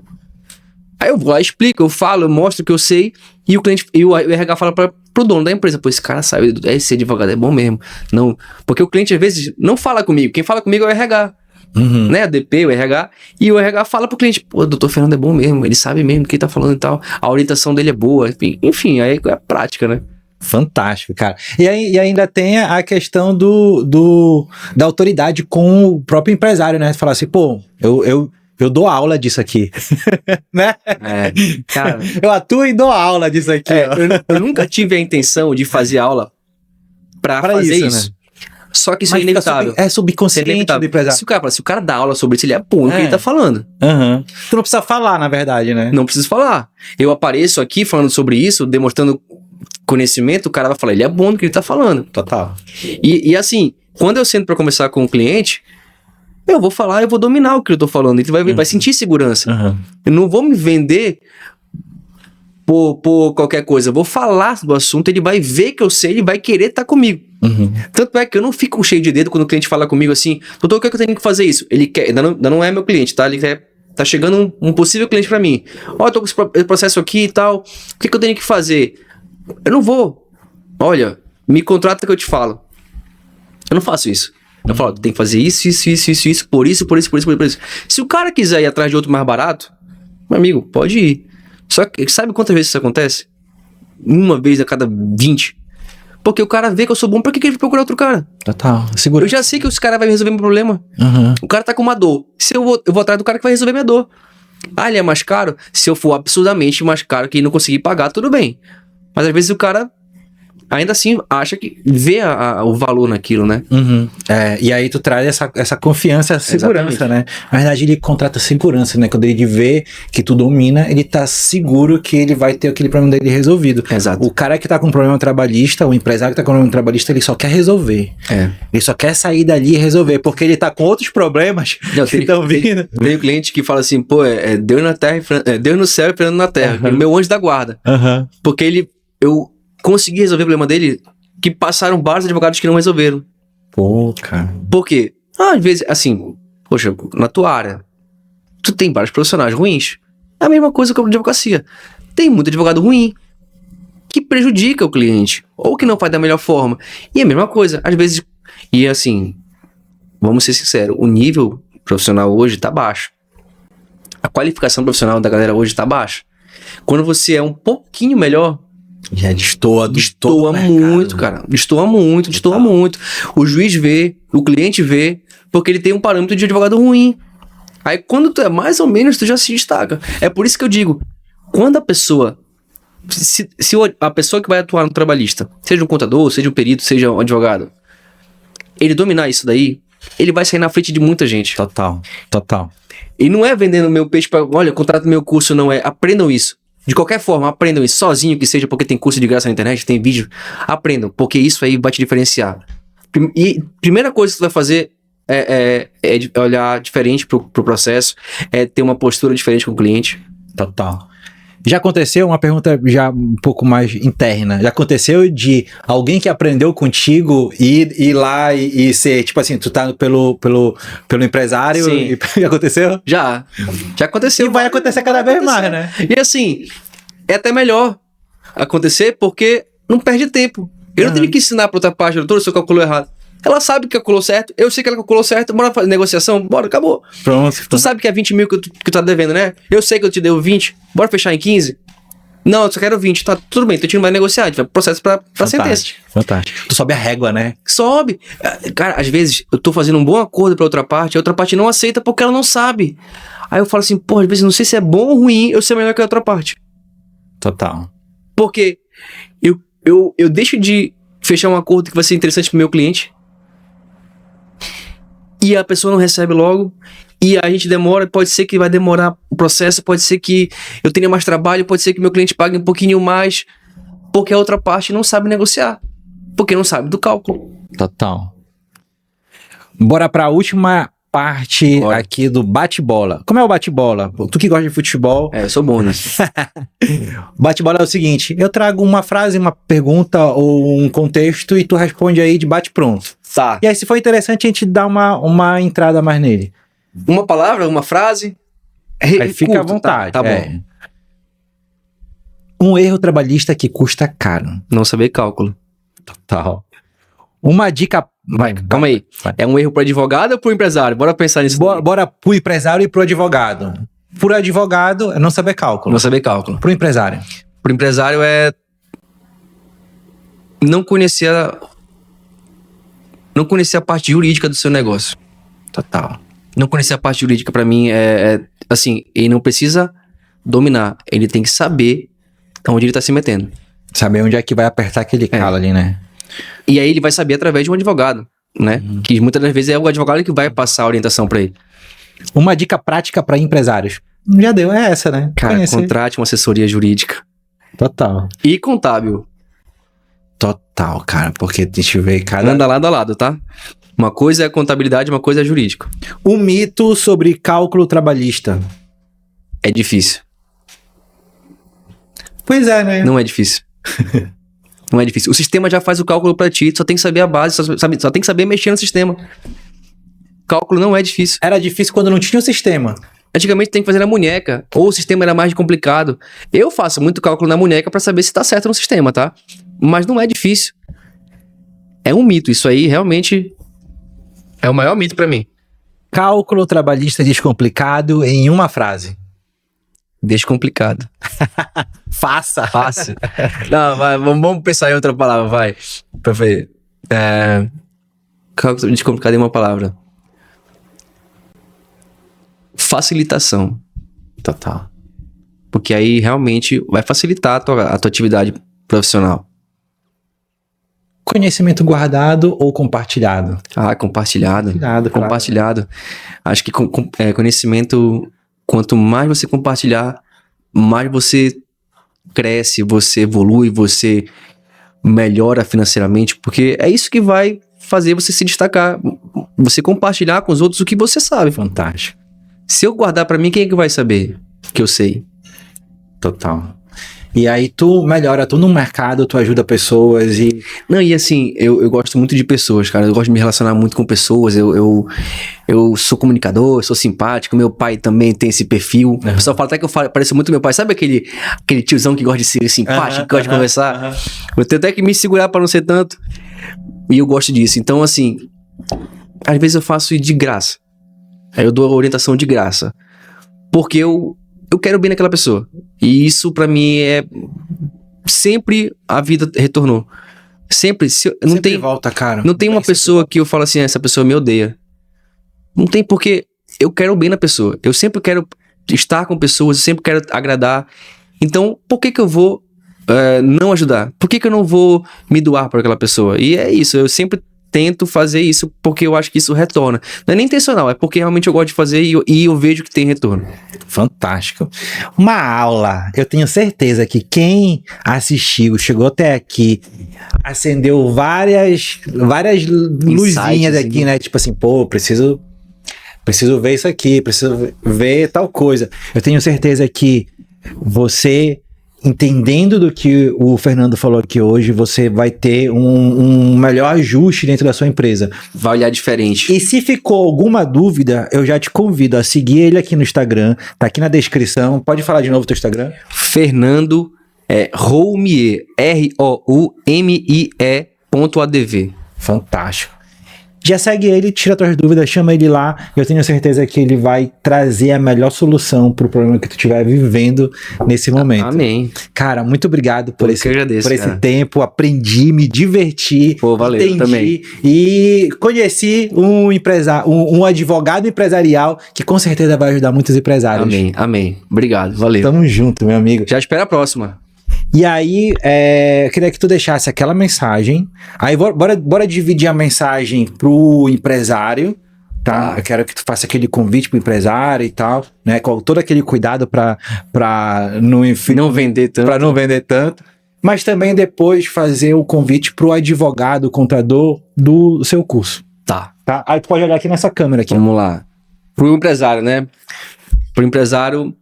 B: Aí eu vou lá, explico, eu falo, eu mostro o que eu sei, e o RH fala pro dono da empresa, pô, esse cara sabe, esse advogado é bom mesmo. Não, porque o cliente, às vezes, não fala comigo, quem fala comigo é o RH. Né, a DP, o RH, e o RH fala pro cliente, pô, o doutor Fernando é bom mesmo, ele sabe mesmo o que ele tá falando e tal, a orientação dele é boa, enfim, aí é a prática, né?
A: Fantástico, cara. E ainda tem a questão da autoridade com o próprio empresário, né? Falar assim, pô, eu dou aula disso aqui, né?
B: Cara,
A: eu atuo e dou aula disso aqui.
B: Eu nunca tive a intenção de fazer aula pra fazer isso. Né? Só que isso é inevitável.
A: É subconsciente do empresário.
B: Se o cara dá aula sobre isso, ele é bom no que ele tá falando.
A: Tu não precisa falar, na verdade, né?
B: Não precisa falar. Eu apareço aqui falando sobre isso, demonstrando conhecimento, o cara vai falar, ele é bom no que ele tá falando.
A: Total.
B: E assim, quando eu sento pra conversar com o cliente, eu vou falar, eu vou dominar o que eu tô falando. Ele vai sentir segurança. Eu não vou me vender por qualquer coisa. Eu vou falar do assunto, ele vai ver que eu sei, ele vai querer estar comigo. Tanto é que eu não fico cheio de dedo quando o cliente fala comigo assim, doutor, o que é que eu tenho que fazer isso? Ele quer, ainda não é meu cliente, tá? Ele quer, tá chegando um possível cliente pra mim. Ó, eu tô com esse processo aqui e tal, o que é que eu tenho que fazer? Eu não vou. Olha, me contrata que eu te falo. Eu não faço isso. Eu falo, tem que fazer isso, por isso. Se o cara quiser ir atrás de outro mais barato, meu amigo, pode ir. Só que sabe quantas vezes isso acontece? Uma vez a cada 20. Porque o cara vê que eu sou bom, pra que ele vai procurar outro cara?
A: Total, segura.
B: Eu já sei que esse cara vai resolver meu problema. O cara tá com uma dor. Se eu vou atrás do cara que vai resolver minha dor. Ah, ele é mais caro? Se eu for absurdamente mais caro que ele não conseguir pagar, tudo bem. Mas às vezes o cara ainda assim acha que vê o valor naquilo, né?
A: E aí tu traz essa confiança, essa segurança, exatamente, né? Na verdade, ele contrata segurança, né? Quando ele vê que tu domina, ele tá seguro que ele vai ter aquele problema dele resolvido.
B: Exato.
A: O cara que tá com problema trabalhista, o empresário que tá com problema trabalhista, ele só quer resolver. Ele só quer sair dali e resolver, porque ele tá com outros problemas que estão vindo.
B: Tem um cliente que fala assim, pô, Deus na terra, Deus no céu e Fernando na terra. Meu anjo da guarda. Porque eu consegui resolver o problema dele, que passaram vários advogados que não resolveram.
A: Pô, cara.
B: Por quê? Às vezes, assim, poxa, na tua área, tu tem vários profissionais ruins. É a mesma coisa que a advocacia. Tem muito advogado ruim que prejudica o cliente, ou que não faz da melhor forma. E é a mesma coisa, às vezes. E assim, vamos ser sinceros, o nível profissional hoje tá baixo. A qualificação profissional da galera hoje tá baixa. Quando você é um pouquinho melhor,
A: já destoa
B: muito, cara. Destoa muito. O juiz vê, o cliente vê, porque ele tem um parâmetro de advogado ruim. Aí quando tu é mais ou menos, tu já se destaca. É por isso que eu digo, quando a pessoa, se a pessoa que vai atuar no trabalhista, seja um contador, seja um perito, seja um advogado, ele dominar isso daí, ele vai sair na frente de muita gente.
A: Total.
B: E não é vendendo meu peixe para, olha, contrata meu curso, não é. Aprendam isso. De qualquer forma, aprendam isso sozinho, que seja porque tem curso de graça na internet, tem vídeo. Aprendam, porque isso aí vai te diferenciar. E primeira coisa que tu vai fazer é olhar diferente pro processo, é ter uma postura diferente com o cliente.
A: Total. Já aconteceu, uma pergunta já um pouco mais interna, já aconteceu de alguém que aprendeu contigo ir lá e ser, tipo assim, tu tá pelo empresário?
B: Sim.
A: Já aconteceu?
B: Já aconteceu.
A: E vai acontecer cada vez mais, né?
B: E assim, é até melhor acontecer porque não perde tempo. Eu não tenho que ensinar pra outra parte, doutora, se eu calculou errado. Ela sabe que calculou certo, eu sei que ela calculou certo, bora fazer negociação, bora, acabou.
A: Pronto.
B: Tu sabe que é 20 mil que tu tá devendo, né? Eu sei que eu te devo 20, bora fechar em 15? Não, eu só quero 20, tá, tudo bem, tu não vai negociar, a gente vai pro processo pra sentença.
A: Fantástico. Tu sobe a régua, né?
B: Sobe. Cara, às vezes eu tô fazendo um bom acordo pra outra parte, a outra parte não aceita porque ela não sabe. Aí eu falo assim, pô, às vezes eu não sei se é bom ou ruim eu ser melhor que a outra parte.
A: Total.
B: Porque eu deixo de fechar um acordo que vai ser interessante pro meu cliente, e a pessoa não recebe logo, E a gente demora, pode ser que vai demorar o processo, pode ser que eu tenha mais trabalho, pode ser que meu cliente pague um pouquinho mais, porque a outra parte não sabe negociar, porque não sabe do cálculo.
A: Total. Bora pra última parte aqui do bate-bola. Como é o bate-bola? Tu que gosta de futebol.
B: Eu sou bom nisso.
A: Bate-bola é o seguinte, eu trago uma frase, uma pergunta ou um contexto e tu responde aí de bate-pronto.
B: Tá.
A: E aí, se for interessante, a gente dá uma entrada mais nele.
B: Uma palavra, uma frase?
A: Aí fica à vontade.
B: Tá bom.
A: Um erro trabalhista que custa caro.
B: Não saber cálculo.
A: Total. Uma dica...
B: Calma aí. É um erro pro advogado ou pro empresário? Bora pensar nisso.
A: Bora pro empresário e pro advogado. Pro advogado é não saber cálculo.
B: Não saber cálculo.
A: Pro empresário.
B: Pro empresário é não conhecer a parte jurídica do seu negócio.
A: Total.
B: Não conhecer a parte jurídica pra mim assim, ele não precisa dominar, ele tem que saber onde ele tá se metendo.
A: Saber onde é que vai apertar aquele calo ali, né?
B: E aí ele vai saber através de um advogado, né? Que muitas das vezes é o advogado que vai passar a orientação pra ele.
A: Uma dica prática pra empresários. Já deu, é essa, né?
B: Cara, contrate uma assessoria jurídica.
A: Total.
B: E contábil.
A: Total, cara, porque a gente vê cada...
B: Anda lado a lado, tá? Uma coisa é contabilidade, uma coisa é jurídico.
A: Um mito sobre cálculo trabalhista.
B: É difícil.
A: Pois é, né?
B: Não é difícil. Não é difícil. O sistema já faz o cálculo pra ti, só tem que saber a base, só tem que saber mexer no sistema. Cálculo não é difícil.
A: Era difícil quando não tinha o sistema.
B: Antigamente tem que fazer na muñeca, ou o sistema era mais complicado. Eu faço muito cálculo na muñeca pra saber se tá certo no sistema, tá? Mas não é difícil. É um mito, isso aí realmente é o maior mito pra mim.
A: Cálculo trabalhista descomplicado em uma frase.
B: Descomplicado.
A: Faça.
B: Fácil. Não, vai, vamos pensar em outra palavra, vai. Pra ver. Cálculo descomplicado em uma palavra. Facilitação.
A: Total.
B: Porque aí realmente vai facilitar a tua atividade profissional.
A: Conhecimento guardado ou compartilhado?
B: Compartilhado.
A: Compartilhado, claro.
B: Acho que conhecimento, quanto mais você compartilhar, mais você cresce, você evolui, você melhora financeiramente, porque é isso que vai fazer você se destacar. Você compartilhar com os outros o que você sabe.
A: Fantástico.
B: Se eu guardar pra mim, quem é que vai saber que eu sei?
A: Total. E aí tu melhora, tu no mercado, tu ajuda pessoas e...
B: Não, e assim, eu gosto muito de pessoas, cara. Eu gosto de me relacionar muito com pessoas. Eu sou comunicador, sou simpático. Meu pai também tem esse perfil. O pessoal fala até que eu pareço muito meu pai. Sabe aquele tiozão que gosta de ser simpático, que gosta de conversar? Eu tenho até que me segurar pra não ser tanto. E eu gosto disso. Então, assim, às vezes eu faço de graça. Aí eu dou a orientação de graça. Porque eu quero bem naquela pessoa. E isso pra mim sempre a vida retornou. Sempre. Não tem
A: volta, cara.
B: Não tem uma pessoa que eu falo assim, essa pessoa me odeia. Não tem, porque eu quero bem na pessoa. Eu sempre quero estar com pessoas, eu sempre quero agradar. Então, por que eu vou não ajudar? Por que eu não vou me doar para aquela pessoa? E é isso, eu sempre tento fazer isso porque eu acho que isso retorna. Não é nem intencional, é porque realmente eu gosto de fazer e eu vejo que tem retorno.
A: Fantástico. Uma aula. Eu tenho certeza que quem assistiu, chegou até aqui, acendeu várias luzinhas aqui, né? Tipo assim, pô, preciso ver isso aqui, preciso ver tal coisa. Eu tenho certeza que você, entendendo do que o Fernando falou aqui hoje, você vai ter um melhor ajuste dentro da sua empresa.
B: Vai olhar diferente.
A: E se ficou alguma dúvida, eu já te convido a seguir ele aqui no Instagram, tá aqui na descrição. Pode falar de novo o teu Instagram?
B: Fernando Roumier, ROUMIE.adv.
A: Fantástico. Já segue ele, tira tuas dúvidas, chama ele lá. Eu tenho certeza que ele vai trazer a melhor solução pro problema que tu estiver vivendo nesse momento.
B: Amém.
A: Cara, muito obrigado por esse tempo. Aprendi, me diverti.
B: Pô, valeu,
A: entendi,
B: também.
A: E conheci um advogado empresarial que com certeza vai ajudar muitos empresários.
B: Amém. Obrigado, valeu.
A: Tamo junto, meu amigo.
B: Já espera a próxima.
A: E aí, eu queria que tu deixasse aquela mensagem. Aí, bora dividir a mensagem pro empresário, tá? Eu quero que tu faça aquele convite pro empresário e tal, né? Com todo aquele cuidado pra
B: Não vender tanto.
A: Pra não vender tanto. Mas também depois fazer o convite pro advogado, contador do seu curso.
B: Tá.
A: Aí tu pode olhar aqui nessa câmera aqui.
B: Vamos lá. Pro empresário, né? Pro empresário,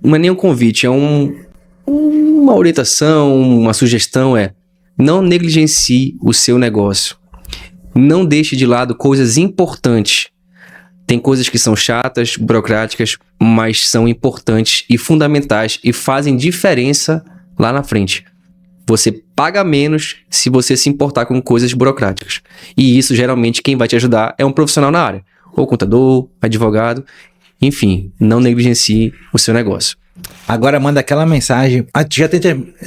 B: não é nem um convite, é uma orientação, uma sugestão, não negligencie o seu negócio. Não deixe de lado coisas importantes. Tem coisas que são chatas, burocráticas, mas são importantes e fundamentais e fazem diferença lá na frente. Você paga menos se você se importar com coisas burocráticas. E isso, geralmente, quem vai te ajudar é um profissional na área. Ou contador, advogado, enfim, não negligencie o seu negócio.
A: Agora manda aquela mensagem.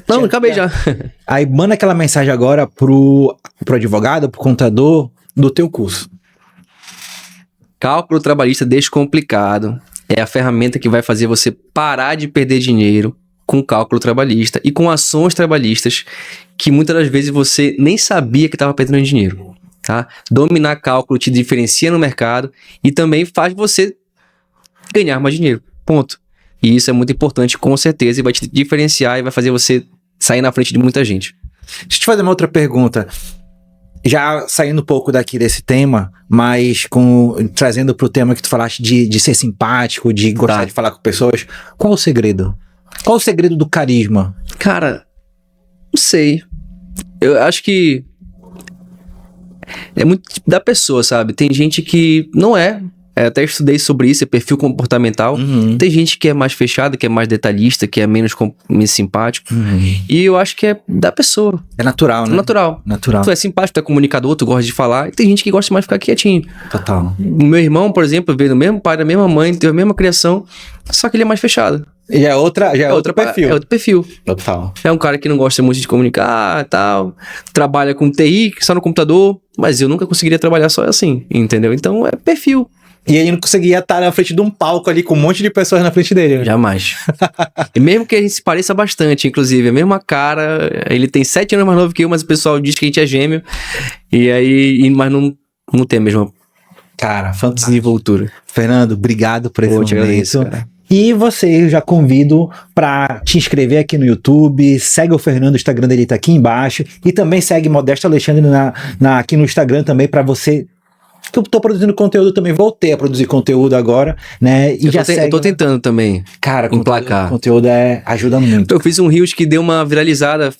B: Não, acabei já.
A: Aí manda aquela mensagem agora pro advogado, pro contador do teu curso.
B: Cálculo trabalhista descomplicado é a ferramenta que vai fazer você parar de perder dinheiro com cálculo trabalhista e com ações trabalhistas que muitas das vezes você nem sabia que estava perdendo dinheiro. Tá? Dominar cálculo te diferencia no mercado e também faz você ganhar mais dinheiro. Ponto. E isso é muito importante, com certeza, e vai te diferenciar e vai fazer você sair na frente de muita gente.
A: Deixa eu te fazer uma outra pergunta. Já saindo um pouco daqui desse tema, mas trazendo pro tema que tu falaste de ser simpático, de gostar de falar com pessoas. Qual o segredo? Qual o segredo do carisma?
B: Cara, não sei. Eu acho que é muito da pessoa, sabe? Tem gente que não é. Até estudei sobre isso, é perfil comportamental. Tem gente que é mais fechada, que é mais detalhista, que é menos simpático. E eu acho que é da pessoa.
A: É natural, né?
B: Natural. Tu é simpático, tu é comunicador, tu gosta de falar. E tem gente que gosta mais de ficar quietinho.
A: Total.
B: O meu irmão, por exemplo, veio do mesmo pai, da mesma mãe, teve a mesma criação, só que ele é mais fechado.
A: Já é outro perfil.
B: É outro perfil.
A: Total.
B: É um cara que não gosta muito de comunicar e tal. Trabalha com TI, só no computador. Mas eu nunca conseguiria trabalhar só assim, entendeu? Então é perfil.
A: E ele não conseguia estar na frente de um palco ali com um monte de pessoas na frente dele, né?
B: Jamais. E mesmo que a gente se pareça bastante, inclusive, a mesma cara, ele tem 7 anos mais novo que eu, mas o pessoal diz que a gente é gêmeo. Mas não tem a mesma desenvoltura.
A: Fernando, obrigado por esse momento.
B: Agradeço, cara.
A: E você, eu já convido para te inscrever aqui no YouTube, segue o Fernando, o Instagram dele tá aqui embaixo, e também segue Modesto Alexandre aqui no Instagram também para você. Que eu tô produzindo conteúdo também, voltei a produzir conteúdo agora, né? E
B: eu tô tentando também.
A: Cara,
B: emplacar.
A: Conteúdo ajuda muito.
B: Eu fiz um Reels que deu uma viralizada,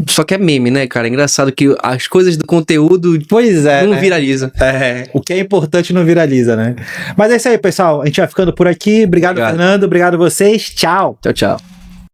B: só que é meme, né, cara? É engraçado que as coisas do conteúdo não viraliza.
A: O que é importante não viraliza, né? Mas é isso aí, pessoal. A gente vai ficando por aqui. Obrigado. Fernando. Obrigado a vocês. Tchau.
B: Tchau, tchau.